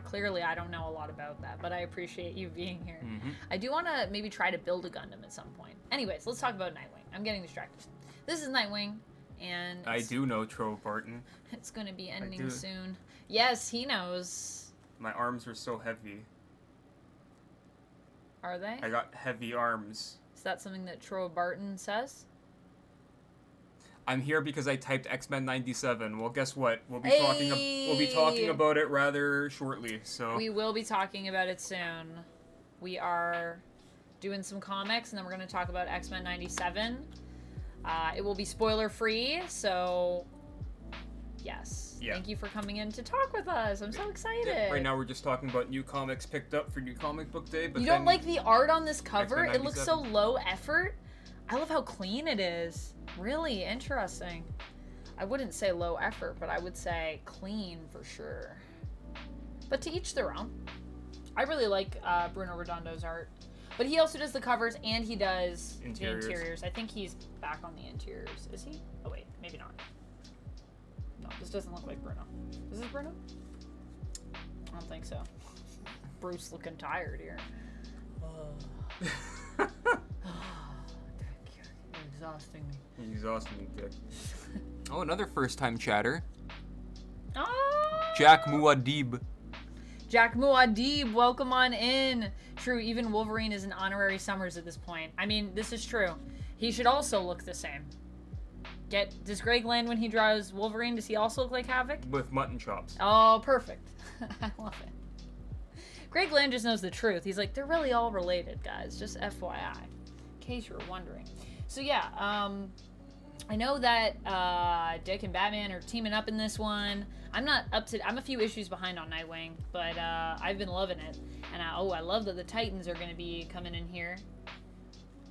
Clearly, I don't know a lot about that, but I appreciate you being here. Mm-hmm. I do want to maybe try to build a Gundam at some point. Anyways, let's talk about Nightwing. I'm getting distracted. This is Nightwing, and I do know Troa Barton. it's going to be ending do. soon. Yes, he knows. My arms are so heavy. Are they? I got heavy arms. Is that something that Trowa Barton says? I'm here because I typed X-Men 97. Well, guess what? We'll be Hey! talking about it rather shortly. So We will be talking about it soon. We are doing some comics, and then we're going to talk about X-Men 97. It will be spoiler-free, so yes. Yeah. Thank you for coming in to talk with us. I'm so excited. yeah, right now we're just talking about new comics picked up for New Comic Book Day. But You don't then like the art on this cover? X-Men It looks so 97. low effort. I love how clean it is. Really interesting. I wouldn't say low effort, but I would say clean for sure. But to each their own. I really like Bruno Redondo's art. But he also does the covers and he does Interiors. the interiors. I think he's back on the interiors. Is he? Oh wait, maybe not. No, this doesn't look like Bruno. Is this Bruno? I don't think so. Bruce looking tired here. You're exhausting me. You're exhausting me, Dick. Oh, another first-time chatter. Ah! Jack Muad'Dib. Jack Muad'Dib, welcome on in. True, even Wolverine is an honorary Summers at this point. I mean, this is true. He should also look the same. Does Greg land when he draws Wolverine? Does he also look like Havoc? With mutton chops. Oh, perfect. I love it. Greg Land just knows the truth. He's like, they're really all related, guys. Just FYI, in case you were wondering. So yeah, I know that Dick and Batman are teaming up in this one. I'm a few issues behind on Nightwing, but I've been loving it. And I love that the Titans are going to be coming in here.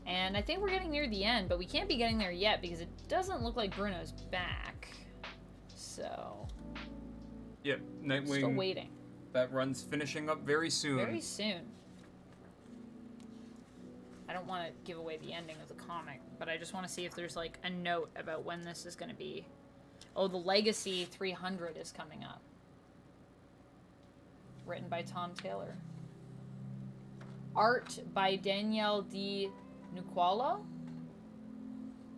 And I think we're getting near the end, but we can't be getting there yet because it doesn't look like Bruno's back. So. Yep, Nightwing. Still waiting. That run's finishing up very soon. Very soon. I don't want to give away the ending of the comic, but I just want to see if there's like a note about when this is going to be. Oh, the Legacy 300 is coming up. Written by Tom Taylor. Art by Danielle Di Nuqualo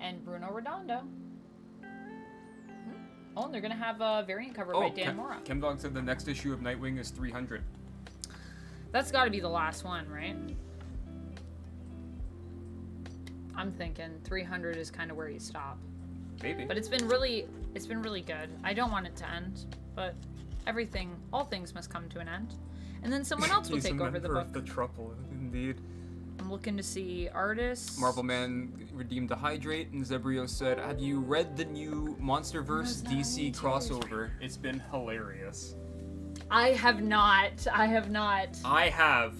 and Bruno Redondo. Oh, and they're going to have a variant cover by Dan Mora. Chemdog said the next issue of Nightwing is 300. That's got to be the last one, right? I'm thinking 300 is kind of where you stop. Maybe. But it's been really good. I don't want it to end, but all things must come to an end. And then someone else will take over the book. The trouble, indeed. I'm looking to see artists. Marvel Man redeemed the Hydrate, and Zebrio said, have you read the new MonsterVerse DC crossover? It's been hilarious. I have not. I have.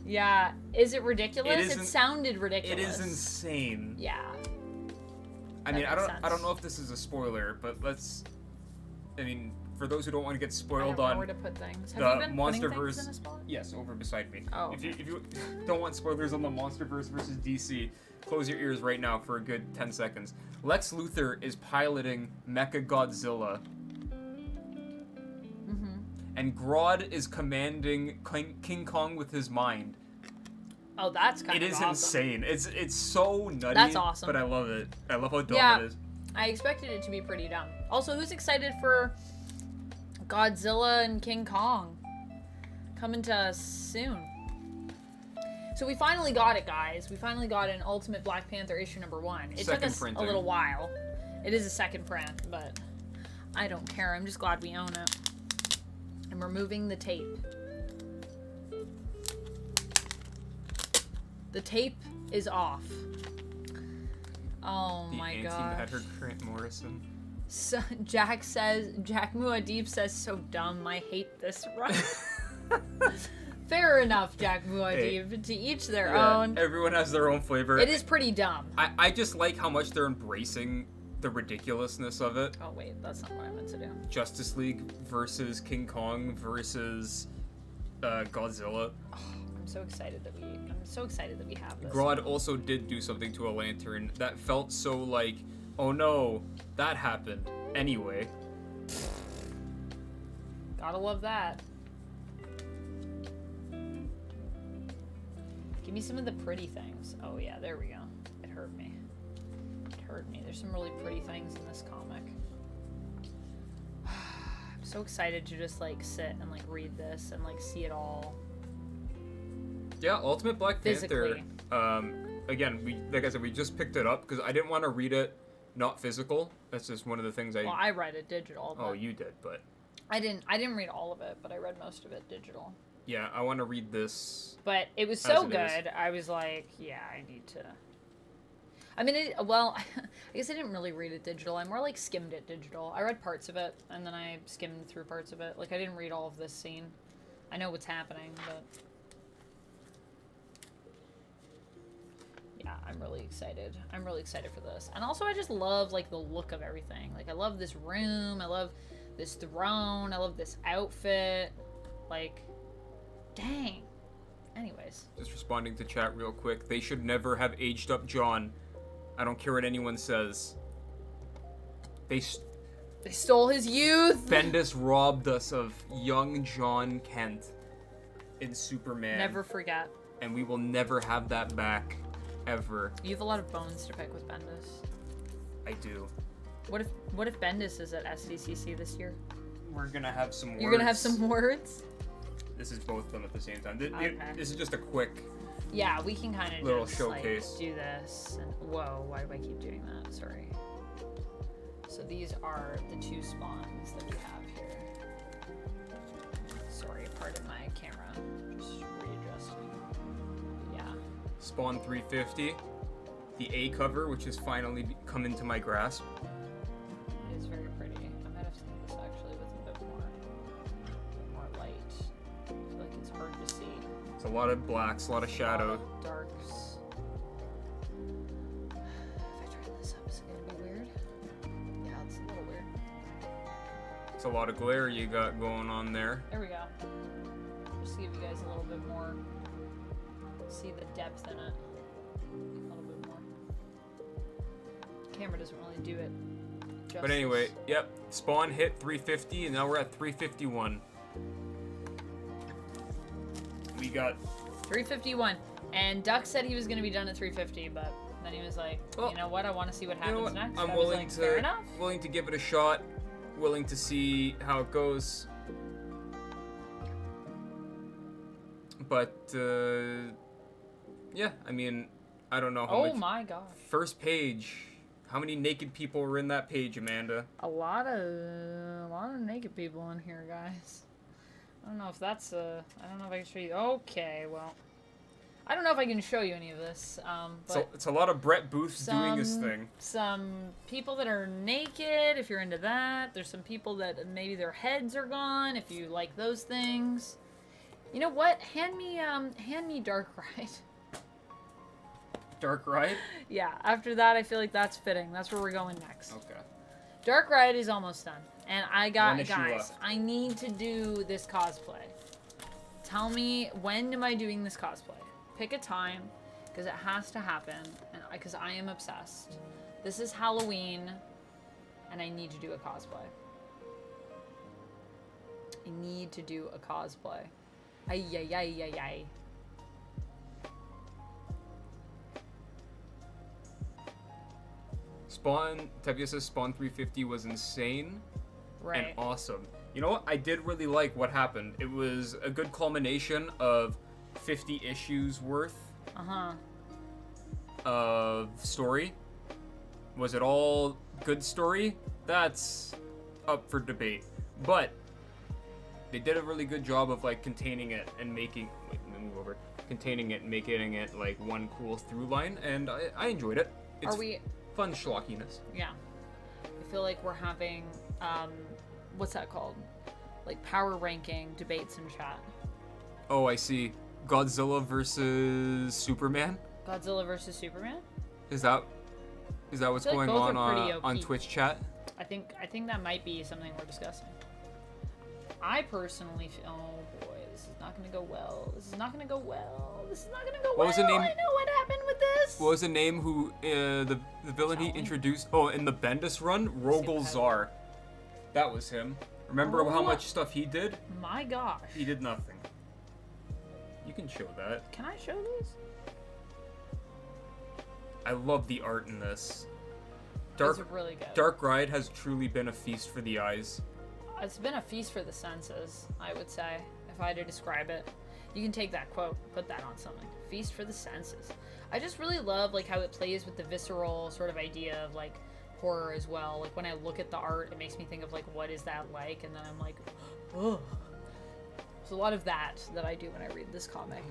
Yeah. Is it ridiculous? It sounded ridiculous. It is insane. Yeah. I mean, I don't know if this is a spoiler, but for those who don't want to get spoiled on where to put things. Have you been MonsterVerse, in a spoiler? Yes, over beside me. Oh. If you don't want spoilers on the MonsterVerse versus DC, close your ears right now for a good 10 seconds. Lex Luthor is piloting Mecha Godzilla. Mm-hmm. And Grodd is commanding King Kong with his mind. Oh, that's kind of awesome. It is insane. It's so nutty. That's awesome. But I love it. I love how dumb it is. I expected it to be pretty dumb. Also, who's excited for Godzilla and King Kong coming to us soon? So we finally got it, guys. We finally got an Ultimate Black Panther issue #1. It took us a little while. It is a second print, but I don't care. I'm just glad we own it. I'm removing the tape. The tape is off. Oh my god. The anti-matter Grant Morrison. So, Jack Muad'Dib says, so dumb, I hate this run. Fair enough, Jack Muad'Dib. Hey, to each their own. Everyone has their own flavor. It is pretty dumb. I just like how much they're embracing the ridiculousness of it. Oh wait, that's not what I meant to do. Justice League versus King Kong versus Godzilla. Oh, I'm so excited that we have this. Grodd also did do something to a lantern that felt so like, oh no, that happened. Anyway. Gotta love that. Give me some of the pretty things. Oh yeah, there we go. It hurt me. There's some really pretty things in this comic. I'm so excited to just like sit and like read this and like see it all. Yeah, Ultimate Black Physically. Panther. Again, like I said, we just picked it up because I didn't want to read it not physical. That's just one of the things Well, I read it digital. Oh, you did, but I didn't read all of it, but I read most of it digital. Yeah, I want to read this. But it was so good. I was like, yeah, I need to. I mean, I guess I didn't really read it digital. I more like skimmed it digital. I read parts of it, and then I skimmed through parts of it. Like, I didn't read all of this scene. I know what's happening, but yeah, I'm really excited. I'm really excited for this. And also, I just love, like, the look of everything. Like, I love this room. I love this throne. I love this outfit. Like, dang. Anyways. Just responding to chat real quick. They should never have aged up John. I don't care what anyone says. They stole his youth. Bendis robbed us of young John Kent in Superman. Never forget. And we will never have that back, ever. You have a lot of bones to pick with Bendis. I do. What if Bendis is at SDCC this year? We're gonna have some words. You're gonna have some words? This is both of them at the same time. Okay. This is just a quick. Yeah, we can kind of little just showcase. Like, do this. And, whoa, why do I keep doing that? Sorry. So these are the 2 spawns that we have here. Sorry, pardon my camera. Just readjusting. But yeah. Spawn 350. The A cover, which has finally come into my grasp. It is very pretty. I might have to make this actually with a bit more light. I feel like it's hard to see. It's a lot of blacks, a lot of shadow. A lot of darks. If I turn this up, is it gonna be weird? Yeah, it's a little weird. It's a lot of glare you got going on there. There we go. Just to give you guys a little bit more, see the depth in it. A little bit more. Camera doesn't really do it justice. But anyway, yep. Spawn hit 350, and now we're at 351. We got 351. And Duck said he was going to be done at 350, but then he was like, well, you know what? I want to see what happens next. I'm I was willing like, fair to enough. willing to give it a shot. Willing to see how it goes. But yeah, I mean, I don't know how much. Oh my gosh. First page. How many naked people were in that page, Amanda? A lot of naked people in here, guys. I don't know if that's I don't know if I can show you. Okay, well, I don't know if I can show you any of this. But So it's a lot of Brett Booth doing his thing. Some people that are naked, if you're into that. There's some people that maybe their heads are gone, if you like those things. You know what? Hand me Dark Ride. Dark Ride? Yeah, after that, I feel like that's fitting. That's where we're going next. Okay. Dark Ride is almost done. And I got, One issue guys, left. I need to do this cosplay. Tell me, when am I doing this cosplay? Pick a time, because it has to happen, and because I am obsessed. This is Halloween, and I need to do a cosplay. I need to do a cosplay. Ay, ay, ay, ay, ay. Spawn, Tevye says Spawn 350 was insane and Right. awesome. You know what? I did really like what happened. It was a good culmination of 50 issues worth Uh-huh. of story. Was it all good story? That's up for debate. But they did a really good job of like containing it and making wait, let me move over. Containing it and making it like one cool through line, and I enjoyed it. It's Are we... fun schlockiness. Yeah. I feel like we're having, what's that called? Like power ranking debates in chat. Oh, I see. Godzilla versus Superman? Godzilla versus Superman? Is that what's I feel like going both on are pretty on OP. Twitch chat? I think that might be something we're discussing. I personally feel, oh boy, this is not gonna go well. This is not gonna go well. This is not gonna go What well. was the name? I know what happened with this. What was the name who the villain he Charlie? introduced? Oh, in the Bendis run, Rogol Zar. That was him. Remember how Oh. much stuff he did? My gosh. He did nothing. You can show that. Can I show these? I love the art in this. It's really good. Dark Ride has truly been a feast for the eyes. It's been a feast for the senses, I would say, if I had to describe it. You can take that quote, put that on something. Feast for the senses. I just really love like how it plays with the visceral sort of idea of like horror as well. Like when I look at the art, it makes me think of like what is that like, and then I'm like, oh. There's a lot of that I do when I read this comic.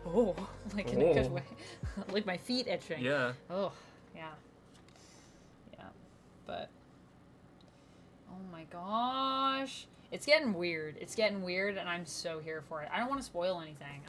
Oh, like in a good Oh. way. Like my feet itching. Yeah. Oh, yeah. Yeah. But oh my gosh. It's getting weird. It's getting weird, and I'm so here for it. I don't want to spoil anything.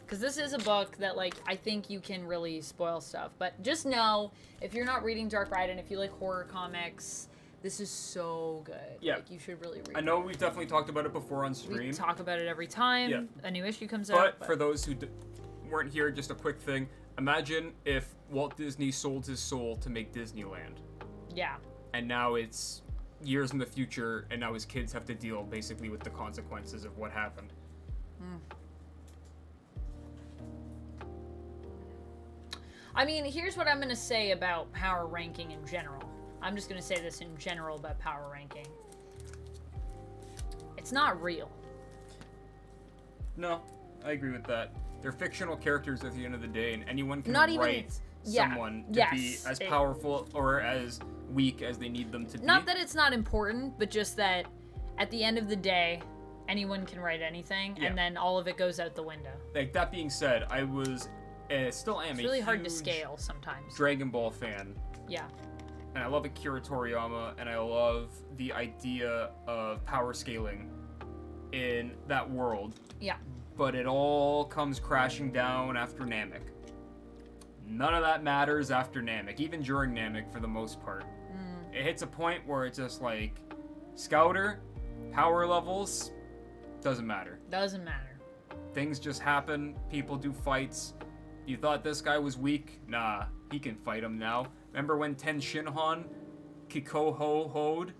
Because this is a book that, like, I think you can really spoil stuff. But just know, if you're not reading Dark Ride and if you like horror comics, this is so good. Yeah. Like, you should really read I know we've definitely talked about it before on stream. We talk about it every time Yeah. a new issue comes out. But for those who weren't here, just a quick thing. Imagine if Walt Disney sold his soul to make Disneyland. Yeah. And now it's years in the future, and now his kids have to deal basically with the consequences of what happened. I mean, here's what I'm going to say about power ranking in general. I'm just going to say this in general about power ranking. It's not real. No, I agree with that. They're fictional characters at the end of the day, and anyone can Not write someone to be as powerful or as weak as they need them to be. Not that it's not important, but just that at the end of the day, anyone can write anything, and then all of it goes out the window. Like, that being said, I was, still am, it's a really hard to huge scale sometimes. Dragon Ball fan. Yeah. And I love Akira Toriyama, and I love the idea of power scaling in that world. Yeah. But it all comes crashing down after Namek. None of that matters after Namek, even during Namek for the most part. It hits a point where it's just like, Scouter, power levels, doesn't matter. Doesn't matter. Things just happen, people do fights. You thought this guy was weak? Nah, he can fight him now. Remember when Ten Shinhan Kikoho-ho'd?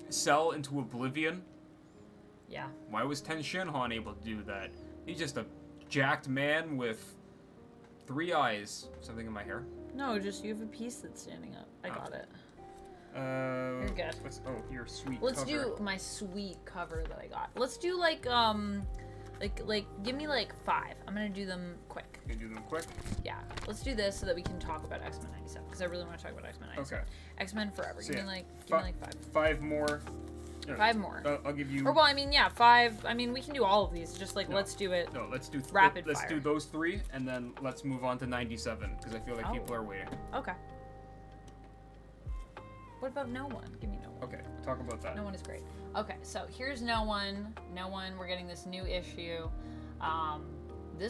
Cell into oblivion? Yeah. Why was Ten Shinhan able to do that? He's just a jacked man with 3 eyes. Something in my hair? No, just you have a piece that's standing up. I got it. You're good. Your sweet Let's cover. do my sweet cover that I got. Let's do like give me like 5. I'm gonna do them quick. You do them quick? Yeah. Let's do this so that we can talk about X-Men 97 because I really want to talk about X-Men 97. Okay. X-Men Forever. So give me 5. 5 more. 5 more. I'll give you. Or well, I mean, yeah, 5. I mean, we can do all of these. Just like let's do it. No, let's do rapid Let's fire. do those 3, and then let's move on to 97 because I feel like people are waiting. Okay. What about No One? Give me No One. Okay, talk about that. No One is great. Okay, so here's No One. No One. We're getting this new issue. There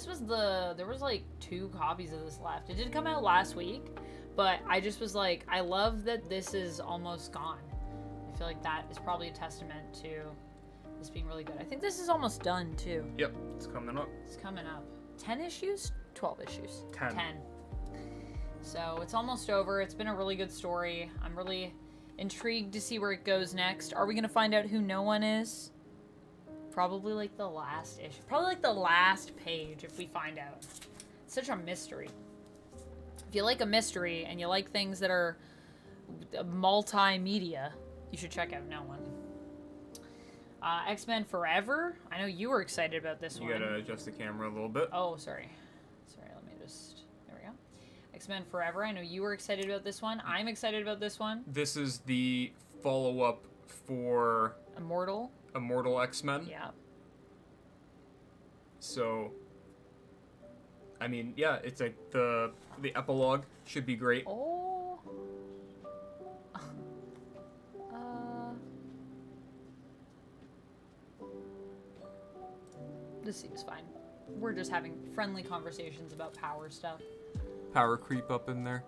was like 2 copies of this left. It did come out last week, but I just was like, I love that this is almost gone. I feel like that is probably a testament to this being really good. I think this is almost done too. Yep, it's coming up. It's coming up. 10 issues? 12 issues. 10. So it's almost over. It's been a really good story. I'm really intrigued to see where it goes next. Are we going to find out who No One is? Probably like the last issue. Probably like the last page if we find out. It's such a mystery. If you like a mystery and you like things that are multimedia, you should check out No One. X-Men Forever. I know you were excited about this one. You gotta adjust the camera a little bit. Oh, sorry. Let me just... There we go. X-Men Forever. I know you were excited about this one. I'm excited about this one. This is the follow-up for... Immortal X-Men. Yeah. So... I mean, yeah, it's like the epilogue should be great. Oh. This seems fine. We're just having friendly conversations about power stuff. Power creep up in there.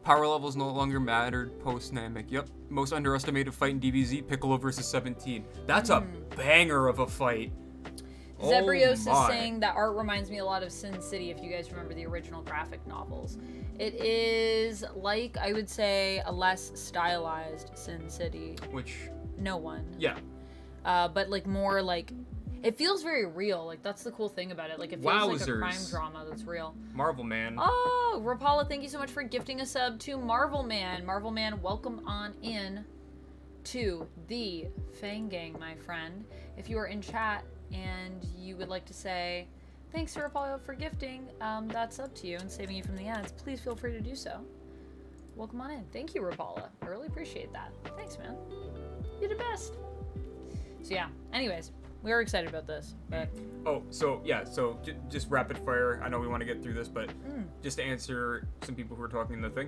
Power levels no longer mattered post Namek. Yep. Most underestimated fight in DBZ, Piccolo versus 17. That's a banger of a fight. Zebrios is saying that art reminds me a lot of Sin City, if you guys remember the original graphic novels. It is like, I would say, a less stylized Sin City. Which... No One. Yeah. But like more like... It feels very real. Like, that's the cool thing about it. Like, it feels like a crime drama that's real. Marvel Man. Oh, Rapala, thank you so much for gifting a sub to Marvel Man. Marvel Man, welcome on in to the Fang Gang, my friend. If you are in chat and you would like to say, thanks to Rapala for gifting, that's up to you and saving you from the ads, please feel free to do so. Welcome on in. Thank you, Rapala. I really appreciate that. Thanks, man. You're the best. So, yeah. Anyways. We are excited about this, but... Oh, so, yeah, so just rapid fire. I know we want to get through this, but just to answer some people who are talking in the thing.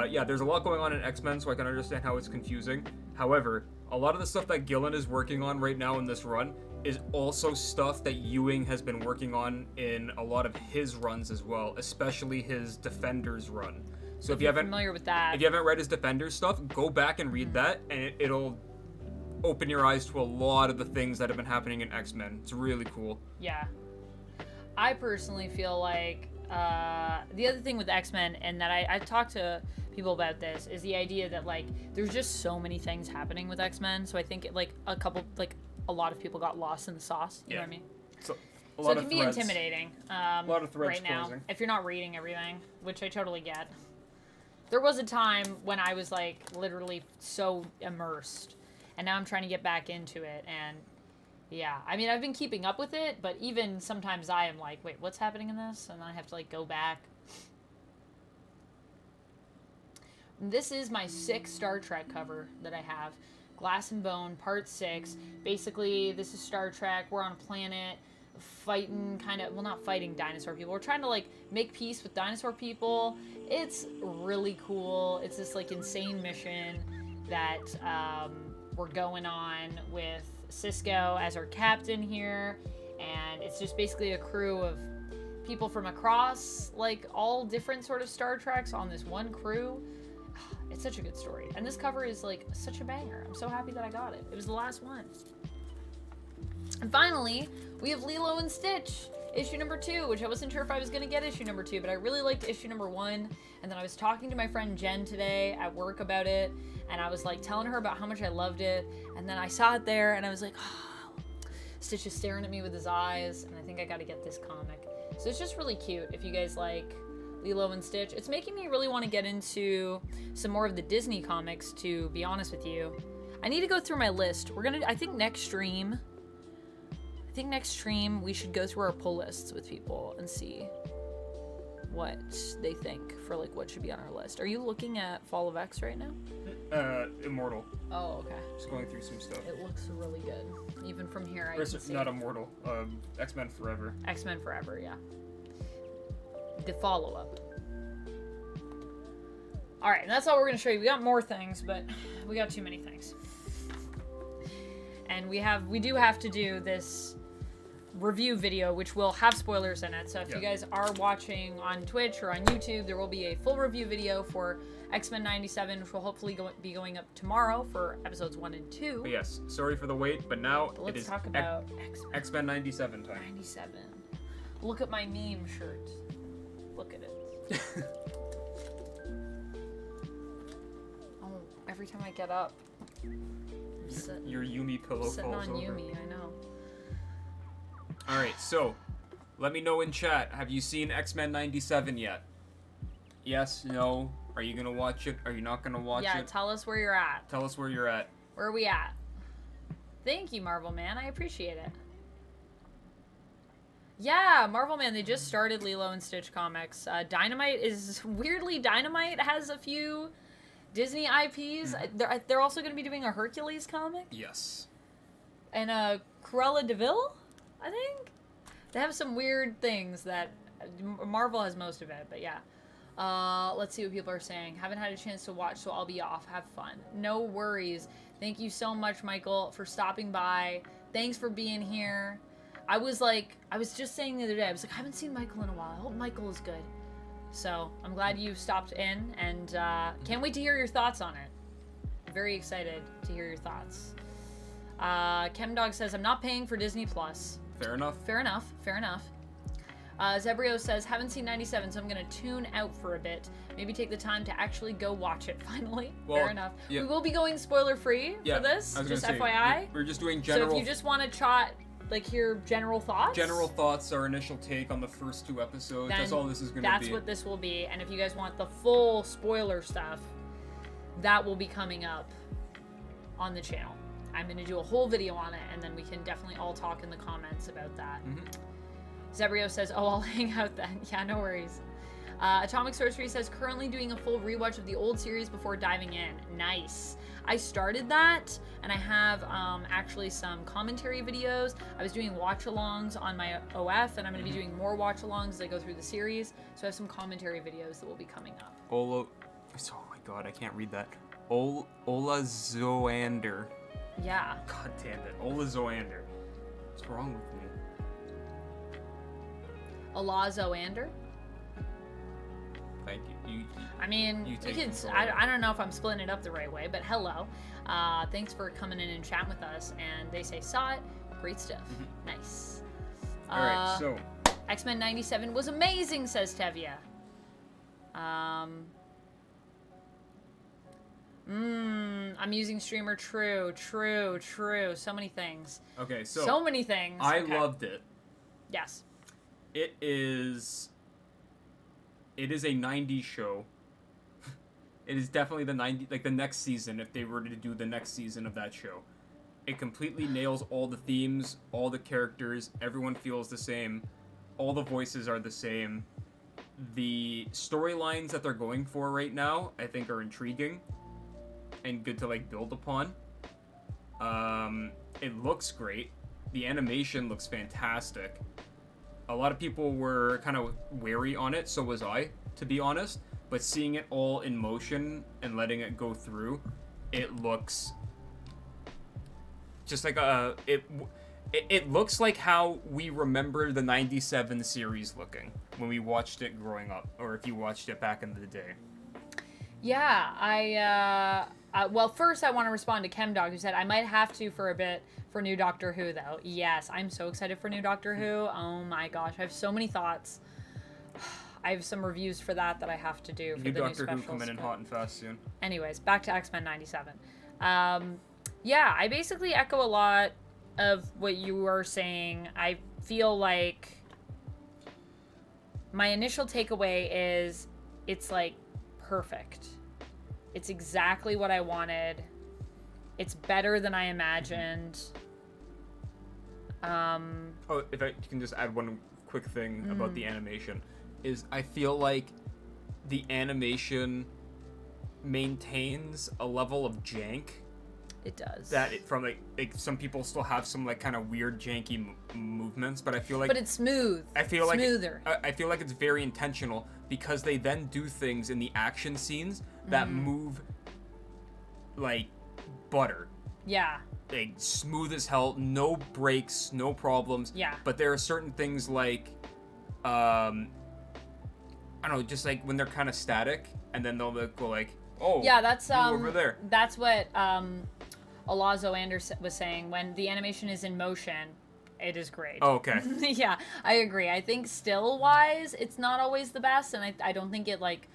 Yeah, there's a lot going on in X-Men, so I can understand how it's confusing. However, a lot of the stuff that Gillen is working on right now in this run is also stuff that Ewing has been working on in a lot of his runs as well, especially his Defenders run. So if you haven't... familiar with that. If you haven't read his Defenders stuff, go back and read that, and it'll... open your eyes to a lot of the things that have been happening in X-Men. It's really cool. Yeah. I personally feel like the other thing with X-Men, and that I've talked to people about this, is the idea that, like, there's just so many things happening with X-Men, so I think, a lot of people got lost in the sauce, you know what I mean? So it can be intimidating a lot of threads right now, closing. if you're not reading everything, which I totally get. There was a time when I was, like, literally so immersed. And now I'm trying to get back into it, and Yeah, I mean, I've been keeping up with it, but even sometimes I am like, wait, what's happening in this? And then I have to, like, go back. This is my 6th Star Trek cover that I have. Glass and Bone, Part 6. Basically, this is Star Trek. We're on a planet fighting well, not fighting dinosaur people. We're trying to, like, make peace with dinosaur people. It's really cool. It's this, like, insane mission that we're going on with Cisco as our captain here. And it's just basically a crew of people from across, like, all different sort of Star Treks on this one crew. It's such a good story. And this cover is, like, such a banger. I'm so happy that I got it. It was the last one. And finally, we have Lilo and Stitch, issue number 2, which I wasn't sure if I was going to get issue number 2, but I really liked issue number 1. And then I was talking to my friend Jen today at work about it, and I was, like, telling her about how much I loved it. And then I saw it there, and I was like, oh, Stitch is staring at me with his eyes, and I think I got to get this comic. So it's just really cute if you guys like Lilo and Stitch. It's making me really want to get into some more of the Disney comics, to be honest with you. I need to go through my list. I think next stream we should go through our pull lists with people and see what they think for, like, what should be on our list. Are you looking at Fall of X right now? Immortal. Oh, okay. Just going through some stuff. It looks really good. Even from here, I can see. Not Immortal. X-Men Forever. X-Men Forever, yeah. The follow-up. Alright, and that's all we're going to show you. We got more things, but we got too many things. And we do have to do this review video, which will have spoilers in it. So if you guys are watching on Twitch or on YouTube, there will be a full review video for X-Men 97, which will hopefully be going up tomorrow for episodes 1 and 2. But yes, sorry for the wait, but now let's talk about X-Men 97 time. 97. Look at my meme shirt. Look at it. Oh, every time I get up, your Yumi pillow falls over. Sitting on Yumi, I know. Alright, so, let me know in chat, have you seen X-Men 97 yet? Yes, no, are you gonna watch it? Are you not gonna watch it? Yeah, tell us where you're at. Tell us where you're at. Where are we at? Thank you, Marvel Man, I appreciate it. Yeah, Marvel Man, they just started Lilo and Stitch comics. Dynamite has a few Disney IPs. They're also going to be doing a Hercules comic. Yes. And Cruella de Vil, I think. They have some weird things that Marvel has most of it, but yeah. Let's see what people are saying. Haven't had a chance to watch, so I'll be off. Have fun. No worries. Thank you so much, Michael, for stopping by. Thanks for being here. I was just saying the other day, I was like, I haven't seen Michael in a while. I hope Michael is good. So, I'm glad you stopped in, and can't wait to hear your thoughts on it. Very excited to hear your thoughts. Chemdog says, I'm not paying for Disney Plus. Fair enough. Fair enough. Fair enough. Zebrio says, haven't seen 97, so I'm going to tune out for a bit. Maybe take the time to actually go watch it, finally. Well, fair enough. Yeah. We will be going spoiler-free for this, just FYI. We're just doing general... So if you just want to chat... Like, hear general thoughts? General thoughts, our initial take on the first 2 episodes. That's all this is going to be. That's what this will be. And if you guys want the full spoiler stuff, that will be coming up on the channel. I'm going to do a whole video on it, and then we can definitely all talk in the comments about that. Zebrio says, oh, I'll hang out then. Yeah, no worries. Atomic Sorcery says, currently doing a full rewatch of the old series before diving in. Nice. I started that, and I have actually some commentary videos. I was doing watch-alongs on my OF, and I'm going to be doing more watch-alongs as I go through the series. So I have some commentary videos that will be coming up. Oh my god, I can't read that. Ola Zoander. Yeah. God damn it. Ola Zoander. What's wrong with me? Ola Zoander? Thank you. I mean, you could. I don't know if I'm splitting it up the right way, but hello. Thanks for coming in and chatting with us. And they say, saw it. Great stuff. Nice. Alright, so. X-Men 97 was amazing, says Tevia. I'm using streamer. True. So many things. Okay, so. So many things. I loved it. Yes. It is a 90s show. It is definitely the 90s, like the next season, if they were to do the next season of that show. It completely nails all the themes, all the characters. Everyone feels the same. All the voices are the same. The storylines that they're going for right now, I think, are intriguing and good to like build upon. It looks great. The animation looks fantastic. A lot of people were kind of wary on it, so was I, to be honest. But seeing it all in motion and letting it go through, it looks just like it looks like how we remember the 97 series looking when we watched it growing up, or if you watched it back in the day. Yeah, well, first I want to respond to ChemDog, who said, I might have to for a bit for new Doctor Who, though. Yes, I'm so excited for new Doctor Who. Oh my gosh, I have so many thoughts. I have some reviews for that I have to do for New the Doctor new specials. Who coming in hot and fast soon. Anyways, back to X-Men 97. Yeah, I basically echo a lot of what you were saying. I feel like my initial takeaway is it's like perfect. It's exactly what I wanted. It's better than I imagined. Oh, if I can just add one quick thing about the animation, is I feel like the animation maintains a level of jank. It does. That it, from like some people still have some like kind of weird janky movements, but I feel like. But it's smooth. I feel like smoother. I feel like it's very intentional because they then do things in the action scenes that move like butter. Yeah. Like smooth as hell, no breaks, no problems. Yeah. But there are certain things like, I don't know, just like when they're kind of static, and then they'll go like, oh, yeah, that's over there. That's what Alonzo Anders was saying. When the animation is in motion, it is great. Oh, okay. Yeah, I agree. I think still wise, it's not always the best, and I don't think it like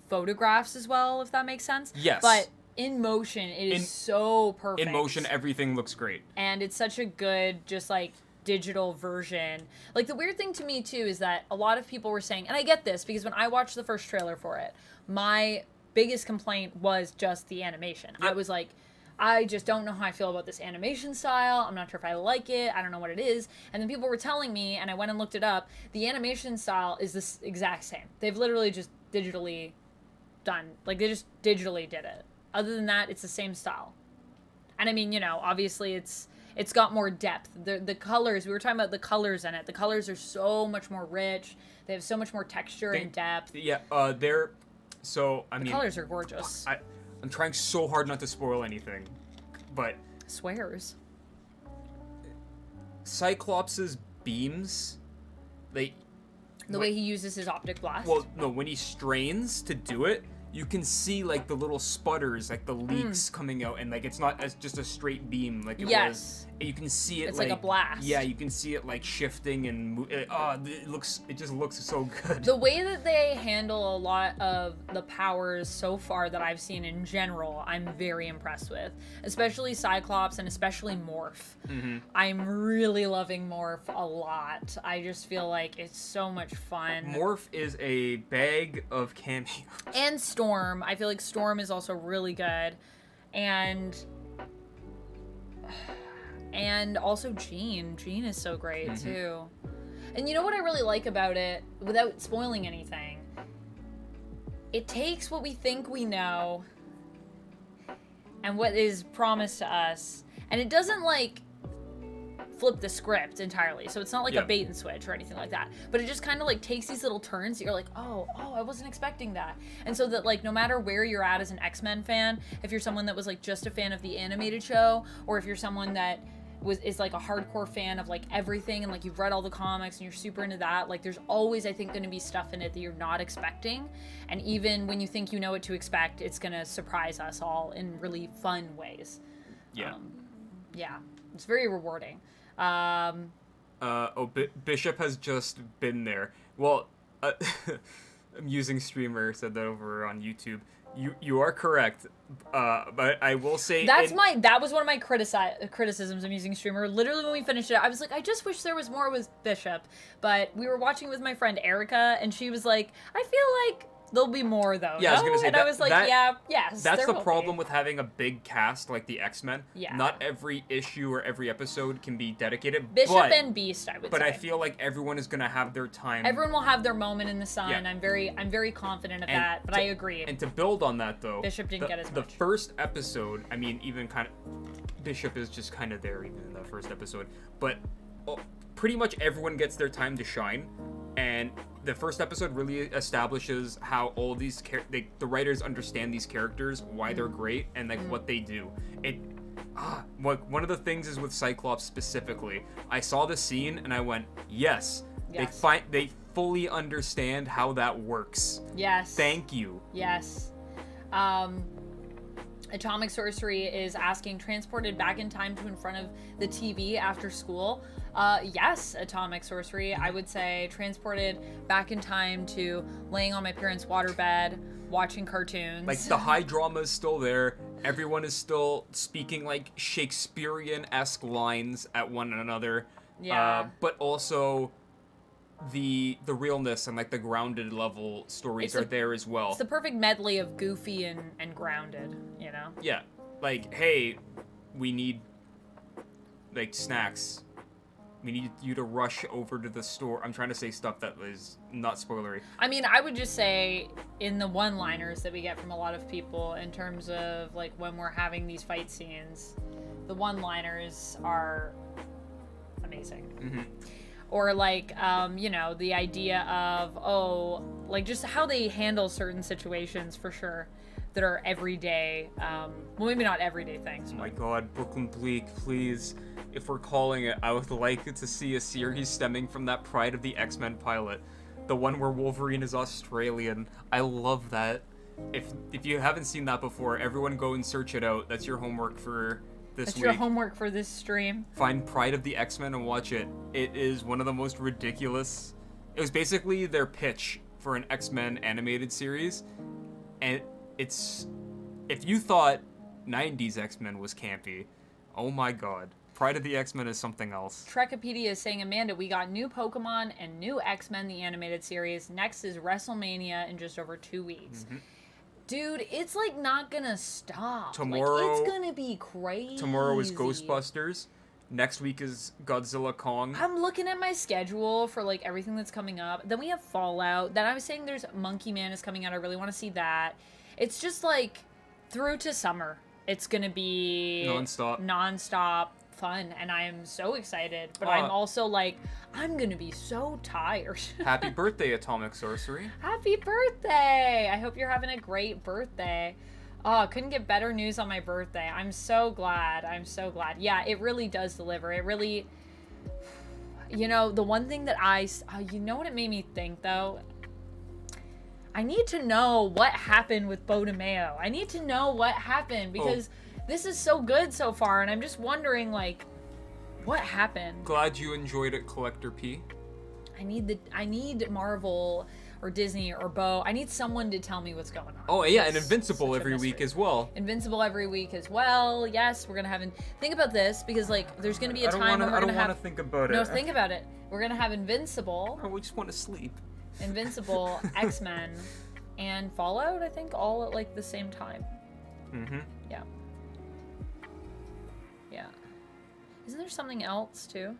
photographs as well, if that makes sense. Yes. But in motion, it is so perfect. In motion, everything looks great. And it's such a good, just like digital version. Like the weird thing to me too is that a lot of people were saying, and I get this because when I watched the first trailer for it, my biggest complaint was just the animation. Yep. I was like, I just don't know how I feel about this animation style. I'm not sure if I like it. I don't know what it is. And then people were telling me, and I went and looked it up, the animation style is the exact same. They've literally just digitally done, like they just digitally did it. Other than that, it's the same style. And I mean, you know, obviously it's got more depth. The colors, we were talking about the colors in it. The colors are so much more rich. They have so much more texture and depth. Yeah, they're... So, I mean... The colors are gorgeous. I'm trying so hard not to spoil anything, but... Swears. Cyclops' beams, the way he uses his optic blast. Well, no, when he strains to do it, you can see like the little sputters, like the leaks coming out, and like it's not as just a straight beam like it was. You can see it. It's like a blast. Yeah, you can see it like shifting and it just looks so good. The way that they handle a lot of the powers so far that I've seen in general, I'm very impressed with. Especially Cyclops and especially Morph. Mm-hmm. I'm really loving Morph a lot. I just feel like it's so much fun. Morph is a bag of cameos. And Storm. I feel like Storm is also really good. And also Jean. Jean is so great too. And you know what I really like about it, without spoiling anything? It takes what we think we know and what is promised to us, and it doesn't like flip the script entirely. So it's not like a bait and switch or anything like that. But it just kind of like takes these little turns that you're like, oh, I wasn't expecting that. And so that like no matter where you're at as an X-Men fan, if you're someone that was like just a fan of the animated show, or if you're someone that is like a hardcore fan of like everything and like you've read all the comics and you're super into that, like there's always I think going to be stuff in it that you're not expecting, and even when you think you know what to expect, it's going to surprise us all in really fun ways. Yeah, it's very rewarding. Bishop has just been there. Well, Amusing Streamer said that over on YouTube. You are correct, but I will say that was one of my criticisms of Amusing Streamer. Literally when we finished it, I was like, I just wish there was more with Bishop. But we were watching with my friend Erica, and she was like, I feel like There'll be more though. Yeah, I was gonna say and I was like, yes. That's there the will problem be. with having a big cast like the X-Men. Yeah. Not every issue or every episode can be dedicated. Bishop and Beast, I would say. But I feel like everyone is gonna have their time. Everyone will have their moment in the sun. Yeah. I'm very confident of that. But I agree. And to build on that though, Bishop didn't get as much. The first episode, I mean, even kind of Bishop is just kind of there even in the first episode, but pretty much everyone gets their time to shine. And the first episode really establishes how all these the writers understand these characters, why they're great, and like what they do. One of the things is with Cyclops specifically. I saw the scene and I went, yes. They fully understand how that works. Yes. Thank you. Yes. Atomic Sorcery is asking, transported back in time to in front of the TV after school. Yes, Atomic Sorcery. I would say transported back in time to laying on my parents' waterbed, watching cartoons. Like, the high drama is still there. Everyone is still speaking, like, Shakespearean-esque lines at one another. Yeah. But also, the realness and, like, the grounded level stories are there as well. It's the perfect medley of goofy and grounded, you know? Yeah. Like, hey, we need, like, snacks. We need you to rush over to the store. I'm trying to say stuff that is not spoilery. I mean, I would just say in the one-liners that we get from a lot of people in terms of, like, when we're having these fight scenes, the one-liners are amazing. Mm-hmm. Or, like, you know, the idea of, like, just how they handle certain situations, for sure, that are everyday, well, maybe not everyday things. Oh my god, Brooklyn Bleak, please. If we're calling it, I would like to see a series stemming from that Pride of the X-Men pilot. The one where Wolverine is Australian. I love that. If you haven't seen that before, everyone go and search it out. That's your homework for this week. That's your homework for this stream. Find Pride of the X-Men and watch it. It is one of the most ridiculous... It was basically their pitch for an X-Men animated series. And it's... If you thought 90s X-Men was campy, oh my god. Pride of the X-Men is something else. Trekipedia is saying, Amanda, we got new Pokemon and new X-Men, the animated series. Next is WrestleMania in just over 2 weeks. Mm-hmm. Dude, it's like not gonna stop. Tomorrow, like, it's gonna be crazy. Tomorrow is Ghostbusters. Next week is Godzilla Kong. I'm looking at my schedule for like everything that's coming up. Then we have Fallout. Then I was saying there's Monkey Man is coming out. I really want to see that. It's just like through to summer. It's gonna be nonstop fun, and I am so excited. But I'm also like, I'm gonna be so tired. Happy birthday, Atomic Sorcery. Happy birthday! I hope you're having a great birthday. Oh, couldn't get better news on my birthday. I'm so glad. I'm so glad. Yeah, it really does deliver. It really, you know, the one thing that you know what it made me think though? I need to know what happened with Bo DeMeo. I need to know what happened because this is so good so far, and I'm just wondering, like, what happened? Glad you enjoyed it, Collector P. I need Marvel or Disney or Bo. I need someone to tell me what's going on. Oh yeah, and Invincible every week as well. Invincible every week as well. Yes, we're gonna have. Think about this because like there's gonna be a time when we're gonna have. I don't want to think about it. No, think about it. We're gonna have Invincible. Oh, we just want to sleep. Invincible, X-Men, and Fallout. I think all at like the same time. Mm-hmm. Yeah. Yeah. Isn't there something else too?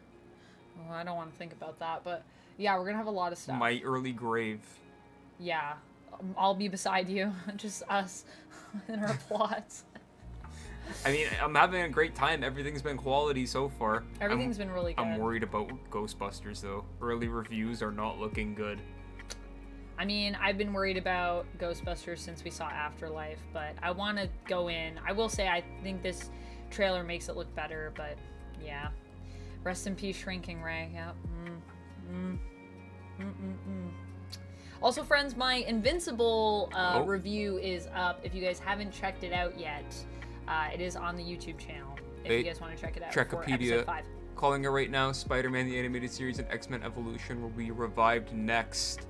Oh, I don't want to think about that, but yeah, we're gonna have a lot of stuff. My early grave. Yeah, I'll be beside you, just us in our plots. I mean, I'm having a great time. Everything's been quality so far. Everything's been really good. I'm worried about Ghostbusters though. Early reviews are not looking good. I mean, I've been worried about Ghostbusters since we saw Afterlife, but I want to go in. I will say I think this trailer makes it look better, but yeah. Rest in peace, Shrinking Ray. Yep. Also, friends, my Invincible review is up. If you guys haven't checked it out yet, it is on the YouTube channel. If you guys want to check it out. Trekipedia, for episode 5. Calling it right now, Spider-Man the Animated Series and X-Men Evolution will be revived next.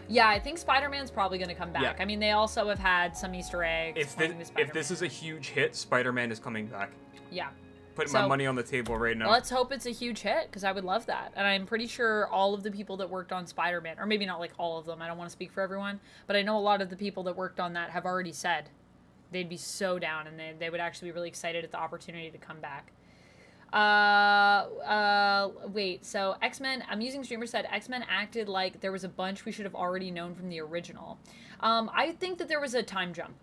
Yeah, I think Spider-Man's probably going to come back. Yeah. I mean, they also have had some Easter eggs. If this is a huge hit, Spider-Man is coming back. Yeah. Putting my money on the table right now. Let's hope it's a huge hit, because I would love that. And I'm pretty sure all of the people that worked on Spider-Man, or maybe not like all of them, I don't want to speak for everyone, but I know a lot of the people that worked on that have already said they'd be so down, and they would actually be really excited at the opportunity to come back. Wait, so X-Men, Amusing Streamer said X-Men acted like there was a bunch we should have already known from the original. I think that there was a time jump.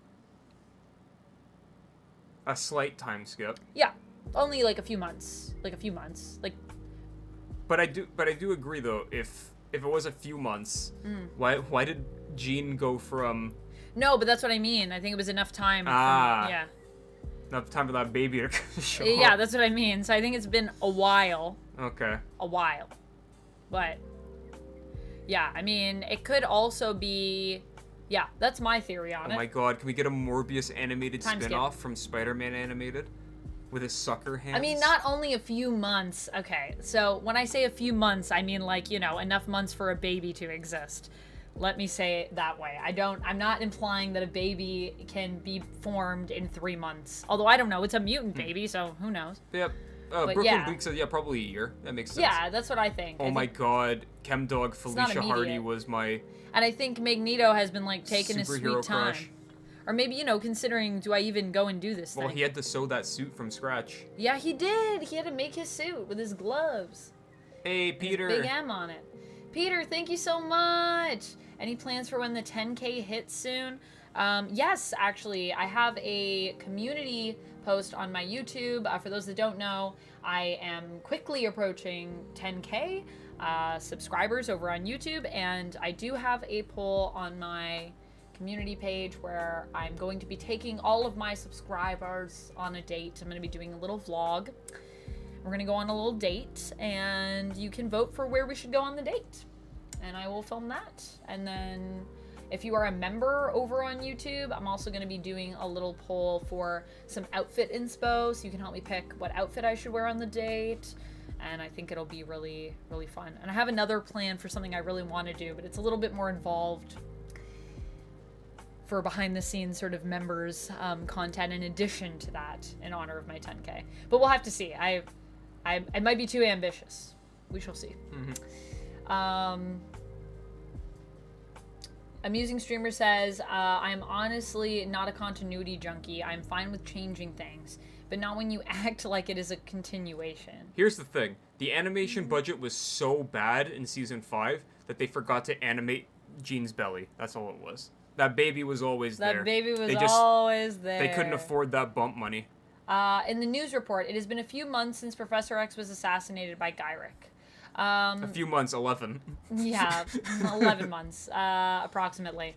A slight time skip. Yeah. Only like a few months. But I do agree though, if it was a few months, why did Jean go from... No, but that's what I mean. I think it was enough time. Yeah. Enough time for that baby to show up. Yeah, that's what I mean. So I think it's been a while. Okay. A while. But, yeah, I mean, it could also be... Yeah, that's my theory on it. Oh my god, can we get a Morbius animated Time spin-off from Spider-Man animated? With his sucker hands? I mean, not only a few months. Okay, so when I say a few months, I mean like, you know, enough months for a baby to exist. Let me say it that way. I'm not implying that a baby can be formed in 3 months. Although, I don't know, it's a mutant baby, so who knows? Yep. Brooklyn Bleak says, yeah, probably a year. That makes sense. Yeah, that's what I think. Oh my god, Chemdog Felicia Hardy was my... And I think Magneto has been, like, taking his sweet time. Crush. Or maybe, you know, considering, do I even go and do this thing? Well, he had to sew that suit from scratch. Yeah, he did. He had to make his suit with his gloves. Hey, Peter. Big M on it. Peter, thank you so much. Any plans for when the 10K hits soon? Yes, actually. I have a community post on my YouTube. For those that don't know, I am quickly approaching 10K subscribers over on YouTube, and I do have a poll on my community page where I'm going to be taking all of my subscribers on a date. I'm going to be doing a little vlog. We're going to go on a little date, and you can vote for where we should go on the date. And I will film that. And then if you are a member over on YouTube, I'm also going to be doing a little poll for some outfit inspo, so you can help me pick what outfit I should wear on the date. And I think it'll be really, really fun. And I have another plan for something I really want to do, but it's a little bit more involved for behind-the-scenes sort of members content in addition to that in honor of my 10K. But we'll have to see. I might be too ambitious. We shall see. Amusing Streamer says, I am honestly not a continuity junkie. I'm fine with changing things, but not when you act like it is a continuation. Here's the thing. The animation budget was so bad in Season 5 that they forgot to animate Jean's belly. That's all it was. That baby was always there. That baby was always there. They couldn't afford that bump money. In the news report, it has been a few months since Professor X was assassinated by Gyrick. A few months, 11. Yeah, 11 months, approximately.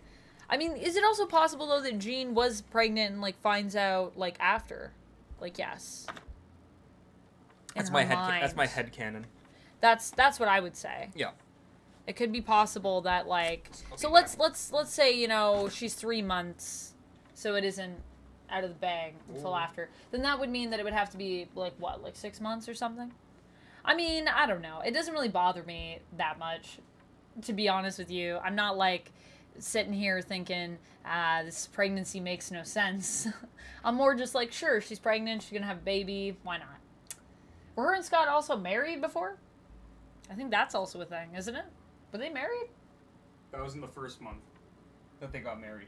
I mean, is it also possible, though, that Jean was pregnant and, like, finds out, like, after? Like, yes. That's my headcanon. That's what I would say. Yeah. It could be possible that, like... So let's say, you know, she's 3 months, so it isn't out of the bag until after. Then that would mean that it would have to be, like, what, like 6 months or something? I mean, I don't know. It doesn't really bother me that much, to be honest with you. I'm not, like, sitting here thinking, this pregnancy makes no sense. I'm more just like, sure, she's pregnant, she's gonna have a baby, why not? Were her and Scott also married before? I think that's also a thing, isn't it? Were they married? That was in the first month that they got married.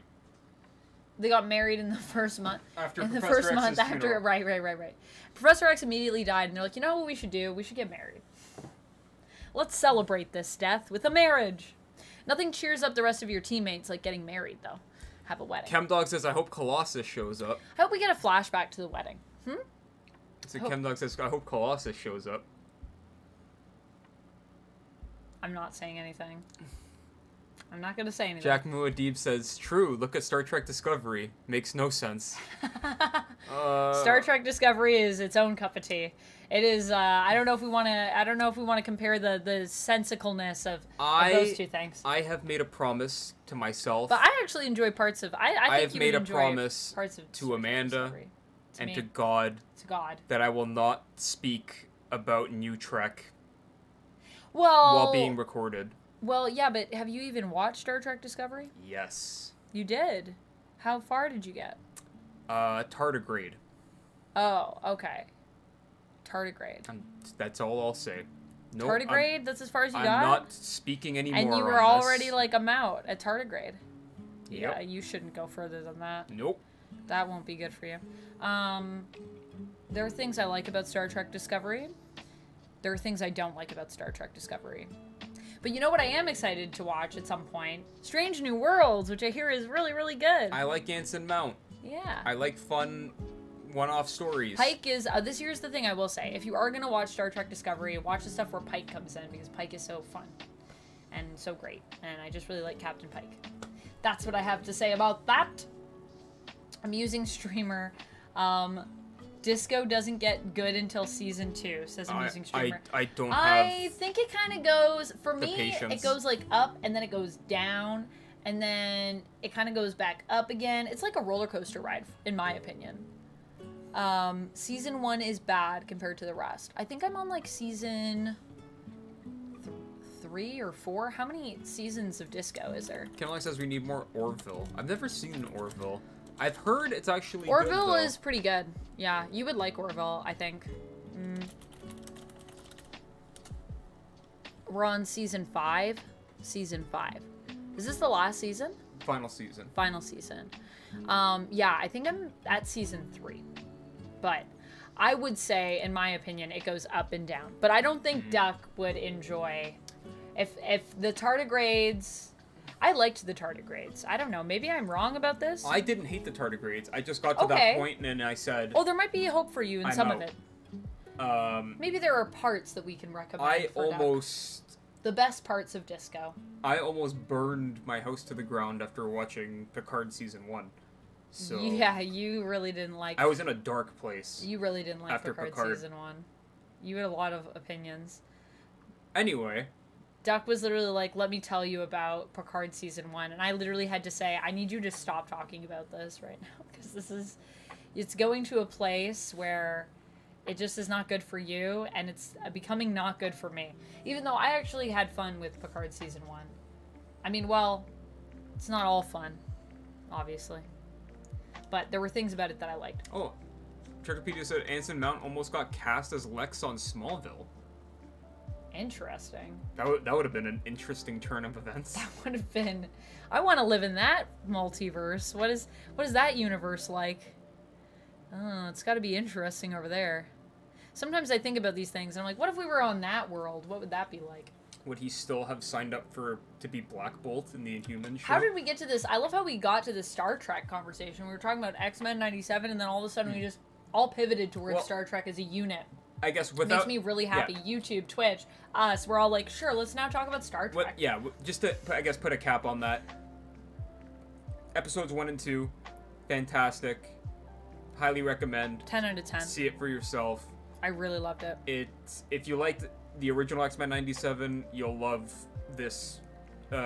They got married in the first month. After Professor Professor X's X's after, funeral. Right. Professor X immediately died, and they're like, you know what we should do? We should get married. Let's celebrate this death with a marriage. Nothing cheers up the rest of your teammates like getting married, though. Have a wedding. Chemdog says, I hope Colossus shows up. I hope we get a flashback to the wedding. So Chemdog says, I hope Colossus shows up. I'm not saying anything. I'm not going to say anything. Jack Muad'Dib says, true, look at Star Trek Discovery. Makes no sense. Star Trek Discovery is its own cup of tea. It is, I don't know if we want to compare the sensicalness of those two things. I have made a promise to myself. But I actually enjoy parts of, I think have made a promise parts of to Amanda and me. to God God that I will not speak about New Trek while being recorded. Well, yeah, but have you even watched Star Trek Discovery? Yes. You did? How far did you get? Tardigrade. Oh, okay. Tardigrade. That's all I'll say. No, Tardigrade? That's as far as you I'm got? not speaking anymore. And you were on already this. like a mount at Tardigrade. Yep. Yeah, you shouldn't go further than that. Nope. That won't be good for you. There are things I like about Star Trek Discovery. There are things I don't like about Star Trek Discovery. But you know what I am excited to watch at some point? Strange New Worlds, which I hear is really, really good. I like Anson Mount. Yeah. I like fun one-off stories. Pike is, this year's the thing I will say. If you are going to watch Star Trek Discovery, watch the stuff where Pike comes in, because Pike is so fun and so great. And I just really like Captain Pike. That's what I have to say about that. Amusing streamer. Disco doesn't get good until season 2, says Amusing streamer. I don't I think it kind of goes, for me, patience. it goes like up and then it goes down and then it kind of goes back up again. It's like a roller coaster ride, in my opinion. Season 1 is bad compared to the rest. I think I'm on like season 3 or 4. How many seasons of Disco is there? Kenley says we need more Orville. I've never seen Orville. I've heard it's actually Orville good, is pretty good. Yeah, you would like Orville, I think. We're on season 5. Season 5. Is this the last season? Final season. Final season. Yeah, I think I'm at season 3. But I would say, in my opinion, it goes up and down. But I don't think Duck would enjoy... If the tardigrades... I liked the tardigrades. I don't know. Maybe I'm wrong about this. I didn't hate the tardigrades. I just got to that point and then I said... Oh, there might be hope for you in some of it. Um, Maybe there are parts that we can recommend for Duck. The best parts of Disco. I almost burned my house to the ground after watching Picard season 1. So yeah, you really didn't like... I was in a dark place. You really didn't like after Picard season 1. You had a lot of opinions. Anyway... Duck was literally like, let me tell you about Picard season 1. And I literally had to say, I need you to stop talking about this right now. Because it's going to a place where it just is not good for you. And it's becoming not good for me. Even though I actually had fun with Picard season 1. I mean, well, it's not all fun, obviously. But there were things about it that I liked. Oh, Trekkipedia said Anson Mount almost got cast as Lex on Smallville. Interesting. That would have been an interesting turn of events. That would have been... I want to live in that multiverse. What is that universe like? Oh, it's got to be interesting over there. Sometimes I think about these things, and I'm like, what if we were on that world? What would that be like? Would he still have signed up to be Black Bolt in the Inhumans show? How did we get to this? I love how we got to this Star Trek conversation. We were talking about X-Men 97, and then all of a sudden we just all pivoted towards Star Trek as a unit. I guess without... Makes me really happy. Yeah. YouTube, Twitch, us, we're all like, sure, let's now talk about Star Trek. Just to, I guess, put a cap on that. Episodes 1 and 2, fantastic. Highly recommend. 10 out of 10. See it for yourself. I really loved it. If you liked the original X-Men 97, you'll love this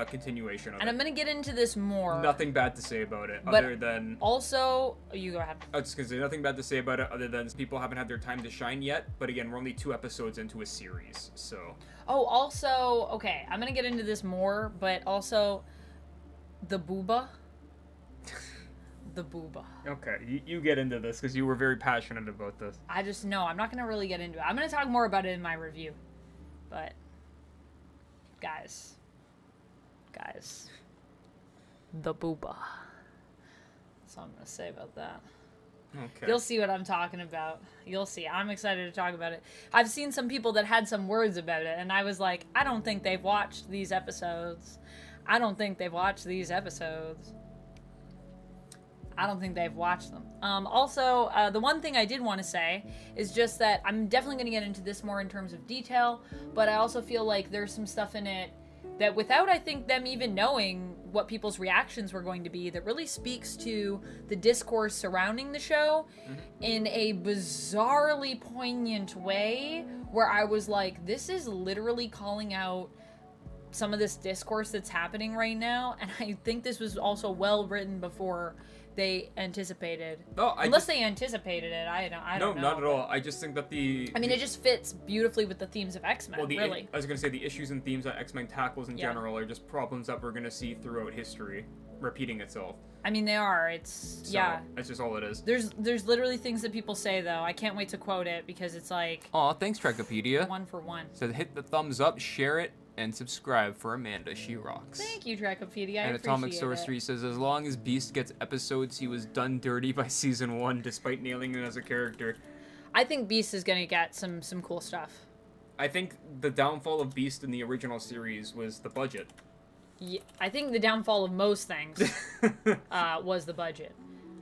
continuation of it. And I'm going to get into this more. Nothing bad to say about it, other than... Also... You go ahead. I was just going to say, nothing bad to say about it, other than people haven't had their time to shine yet. But again, we're only 2 episodes into a series, so... Oh, also... Okay, I'm going to get into this more, but also... The booba. The booba. Okay, you get into this, because you were very passionate about this. I just... No, I'm not going to really get into it. I'm going to talk more about it in my review. But... Guys... The booba. That's all I'm going to say about that. Okay. You'll see what I'm talking about. You'll see. I'm excited to talk about it. I've seen some people that had some words about it, and I was like, I don't think they've watched these episodes. I don't think they've watched these episodes. I don't think they've watched them. Also, the one thing I did want to say is just that I'm definitely going to get into this more in terms of detail, but I also feel like there's some stuff in it that without, I think, them even knowing what people's reactions were going to be, that really speaks to the discourse surrounding the show in a bizarrely poignant way, where I was like, this is literally calling out some of this discourse that's happening right now, and I think this was also well written before they anticipated. Unless they anticipated it, I don't know. No, not at all. I just think that it just fits beautifully with the themes of X-Men, really. I was going to say, the issues and themes that X-Men tackles in general are just problems that we're going to see throughout history. repeating itself. I mean, they are. It's So, yeah. that's just all it is. There's literally things that people say though. I can't wait to quote it because it's like Aw, thanks, Trekopedia. one for one. So hit the thumbs up, share it, and subscribe for Amanda. She rocks. Thank you, Dracopedia. I And Atomic appreciate Sorcery it. says, as long as Beast gets episodes, he was done dirty by season 1, despite nailing him as a character. I think Beast is gonna get some cool stuff. I think the downfall of Beast in the original series was the budget. Yeah, I think the downfall of most things was the budget.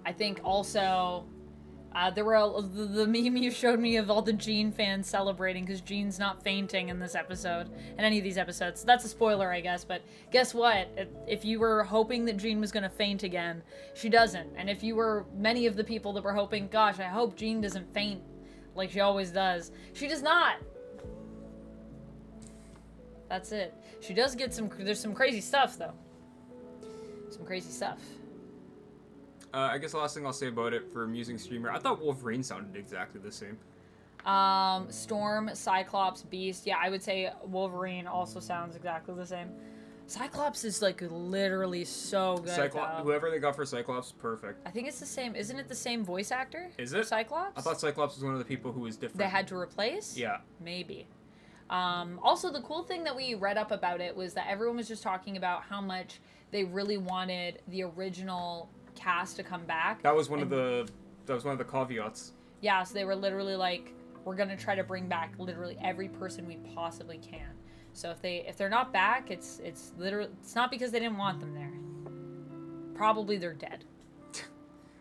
I think also there were the meme you showed me of all the Jean fans celebrating because Jean's not fainting in this episode, in any of these episodes. That's a spoiler, I guess, but guess what? If you were hoping that Jean was going to faint again, she doesn't. And if you were many of the people that were hoping, gosh, I hope Jean doesn't faint like she always does, she does not. That's it. She does get there's some crazy stuff, though. Some crazy stuff. I guess the last thing I'll say about it for amusing streamer, I thought Wolverine sounded exactly the same. Storm, Cyclops, Beast. Yeah, I would say Wolverine also sounds exactly the same. Cyclops is, like, literally so good, though. Whoever they got for Cyclops, perfect. I think it's the same. Isn't it the same voice actor? Is for it? Cyclops? I thought Cyclops was one of the people who was different. They had to replace? Yeah. Maybe. Also, the cool thing that we read up about it was that everyone was just talking about how much they really wanted the original cast to come back. That was one of the caveats. Yeah, so they were literally like, we're gonna try to bring back literally every person we possibly can. So if they're not back, it's literally, it's not because they didn't want them there. Probably they're dead.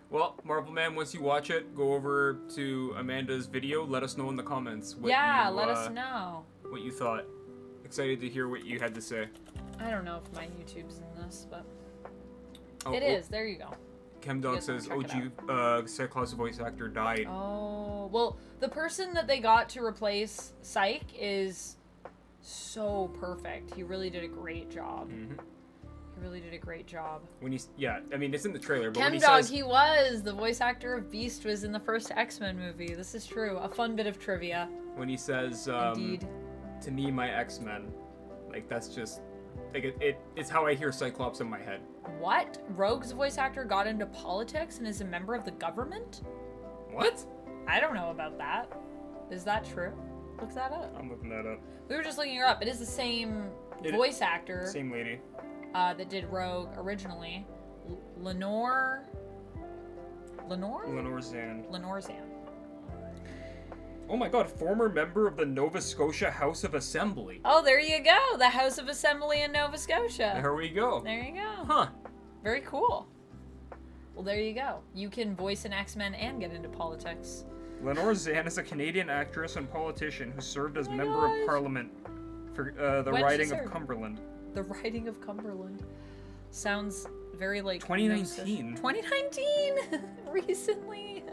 Well, Marvel Man, once you watch it, go over to Amanda's video. Let us know in the comments. Let us know what you thought. Excited to hear what you had to say. I don't know if my YouTube's in this, but it is. There you go. ChemDog says OG Cyclops voice actor died. Oh, well, the person that they got to replace Psych is so perfect. He really did a great job. Mm-hmm. He really did a great job. I mean, it's in the trailer, but ChemDog, when he says... he was. The voice actor of Beast was in the first X-Men movie. This is true. A fun bit of trivia. When he says, Indeed. to me, my X-Men, like, that's just... Like, it's how I hear Cyclops in my head. What? Rogue's voice actor got into politics and is a member of the government? What? I don't know about that. Is that true? Look that up. I'm looking that up. We were just looking her up. It is the same voice actor. Same lady. That did Rogue originally. Lenore Zan. Oh my god, former member of the Nova Scotia House of Assembly. Oh, there you go. The House of Assembly in Nova Scotia. There we go. There you go. Huh. Very cool. Well, there you go. You can voice an X-Men and get into politics. Lenore Zan is a Canadian actress and politician who served as member gosh. of Parliament for the When did she riding of serve? Cumberland. The Riding of Cumberland. Sounds very like... 2019. 2019! Recently.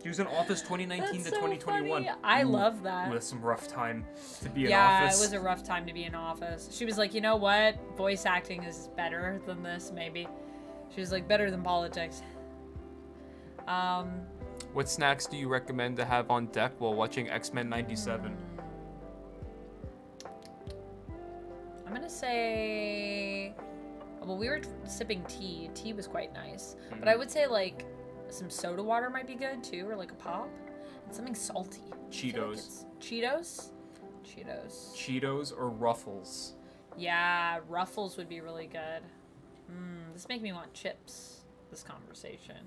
She was in office 2019 That's to so 2021. funny. I love that. It was some rough time to be in Yeah, office. it was a rough time to be in office. She was like, you know what? Voice acting is better than this, maybe. She was like, better than politics. What snacks do you recommend to have on deck while watching X-Men 97? I'm gonna say... Well, we were sipping tea. Tea was quite nice. But I would say, like, some soda water might be good, too, or like a pop. And something salty. Cheetos. Cheetos? Cheetos or Ruffles. Yeah, Ruffles would be really good. This makes me want chips, this conversation.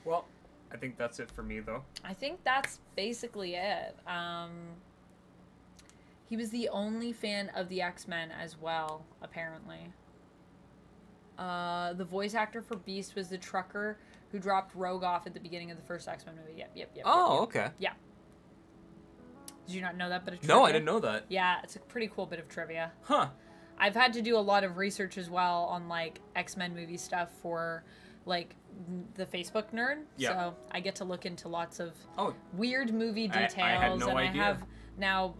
Well, I think that's it for me, though. I think that's basically it. He was the only fan of the X-Men as well, apparently. The voice actor for Beast was the trucker who dropped Rogue off at the beginning of the first X-Men movie. Yep. Okay. Yeah. Did you not know that bit of trivia? No, I didn't know that. Yeah, it's a pretty cool bit of trivia. Huh. I've had to do a lot of research as well on, like, X-Men movie stuff for, like, the Facebook nerd. Yeah. So I get to look into lots of Oh. weird movie details. I had no and idea. I have now...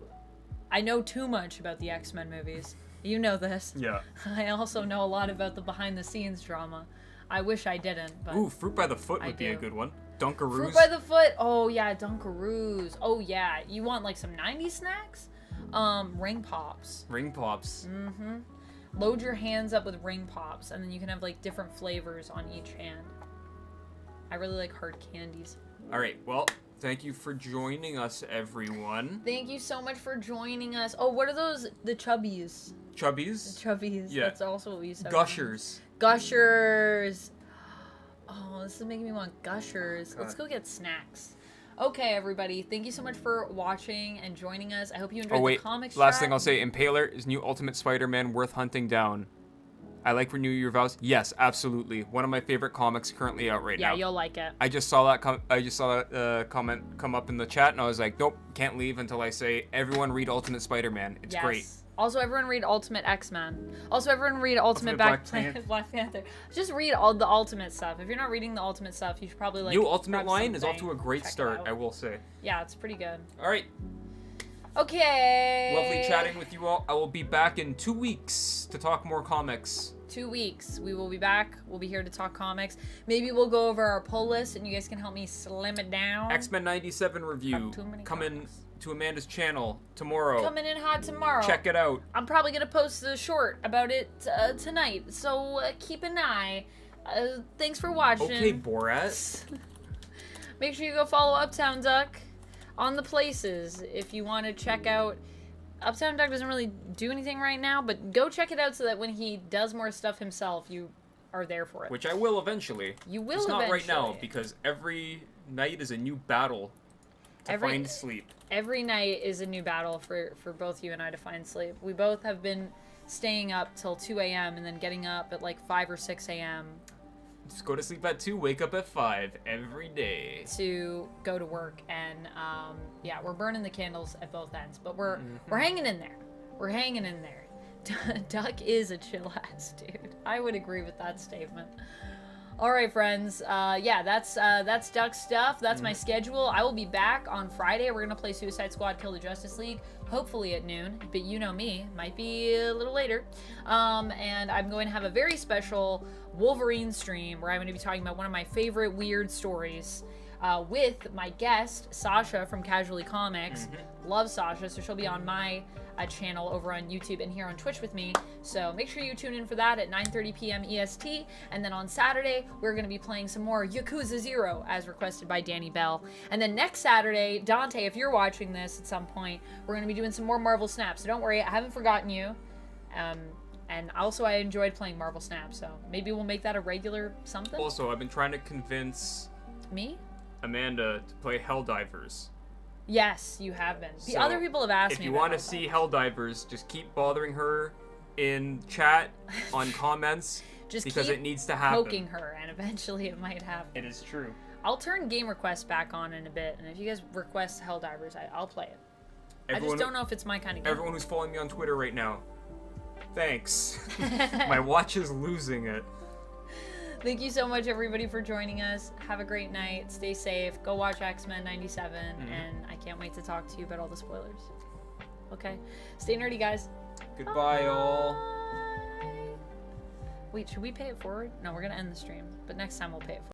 I know too much about the X-Men movies. You know this. Yeah. I also know a lot about the behind-the-scenes drama. I wish I didn't, but... Ooh, Fruit by the Foot would be a do. good one. Dunkaroos. Fruit by the Foot. Oh, yeah, Dunkaroos. Oh, yeah. You want, like, some 90s snacks? Ring Pops. Ring Pops. load your hands up with ring pops, and then you can have like different flavors on each hand. I really like hard candies. All right, well, thank you for joining us, everyone. Thank you so much for joining us. Oh, what are those? The chubbies. Chubbies? The chubbies. Yeah. That's also what we said. Gushers. Gushers. Oh, this is making me want gushers. God. Let's go get snacks. Okay, everybody. Thank you so much for watching and joining us. I hope you enjoyed the comics. Last thing I'll say, Impaler is new Ultimate Spider-Man worth hunting down. I like Renew Your Vows. Yes, absolutely. One of my favorite comics currently out right now. Yeah, you'll like it. I just saw that comment come up in the chat, and I was like, nope, can't leave until I say everyone read Ultimate Spider-Man. It's great. Also, everyone read Ultimate X-Men. Also, everyone read Ultimate Black Panther. Just read all the Ultimate stuff. If you're not reading the Ultimate stuff, you should probably like. New Ultimate grab line is off something, to a great check it start, out. I will say. Yeah, it's pretty good. All right. Okay. Lovely chatting with you all. I will be back in 2 weeks to talk more comics. 2 weeks. We will be back. We'll be here to talk comics. Maybe we'll go over our pull list and you guys can help me slim it down. X-Men 97 review coming to Amanda's channel tomorrow. Coming in hot tomorrow. Check it out. I'm probably going to post a short about it tonight. So keep an eye. Thanks for watching. Okay, Borat. Make sure you go follow UptownDuck on the places if you want to check out. UptownDuck doesn't really do anything right now, but go check it out so that when he does more stuff himself, you are there for it. Which I will eventually. You will Just eventually. not right now, because every night is a new battle to find sleep. Every night is a new battle for both you and I to find sleep. We both have been staying up till 2 a.m. and then getting up at like 5 or 6 a.m. Just go to sleep at 2, wake up at 5 every day. To go to work, and yeah, we're burning the candles at both ends, but we're hanging in there. We're hanging in there. Duck is a chill ass dude. I would agree with that statement. All right, friends. Yeah, that's Duck stuff. That's my schedule. I will be back on Friday. We're gonna play Suicide Squad: Kill the Justice League, hopefully at noon. But you know me, might be a little later. And I'm going to have a very special Wolverine stream where I'm going to be talking about one of my favorite weird stories. With my guest, Sasha from Casually Comics. Love Sasha, so she'll be on my channel over on YouTube and here on Twitch with me. So make sure you tune in for that at 9:30 p.m. EST. And then on Saturday, we're going to be playing some more Yakuza 0 as requested by Danny Bell. And then next Saturday, Dante, if you're watching this at some point, we're going to be doing some more Marvel Snap. So don't worry, I haven't forgotten you. And also, I enjoyed playing Marvel Snap, so maybe we'll make that a regular something. Also, I've been trying to convince me, Amanda, to play Helldivers. Yes, you have been. The So, other people have asked me. If you want to see Helldivers, just keep bothering her in chat, on comments, just because keep it needs to happen. poking her, and eventually it might happen. It is true. I'll turn game requests back on in a bit, and if you guys request Helldivers, I'll play it. Everyone, I just don't know if it's my kind of game. Everyone who's following me on Twitter right now, thanks. My watch is losing it. Thank you so much, everybody, for joining us. Have a great night. Stay safe. Go watch X-Men 97, and I can't wait to talk to you about all the spoilers. Okay? Stay nerdy, guys. Goodbye, all. Wait, should we pay it forward? No, we're going to end the stream, but next time we'll pay it forward.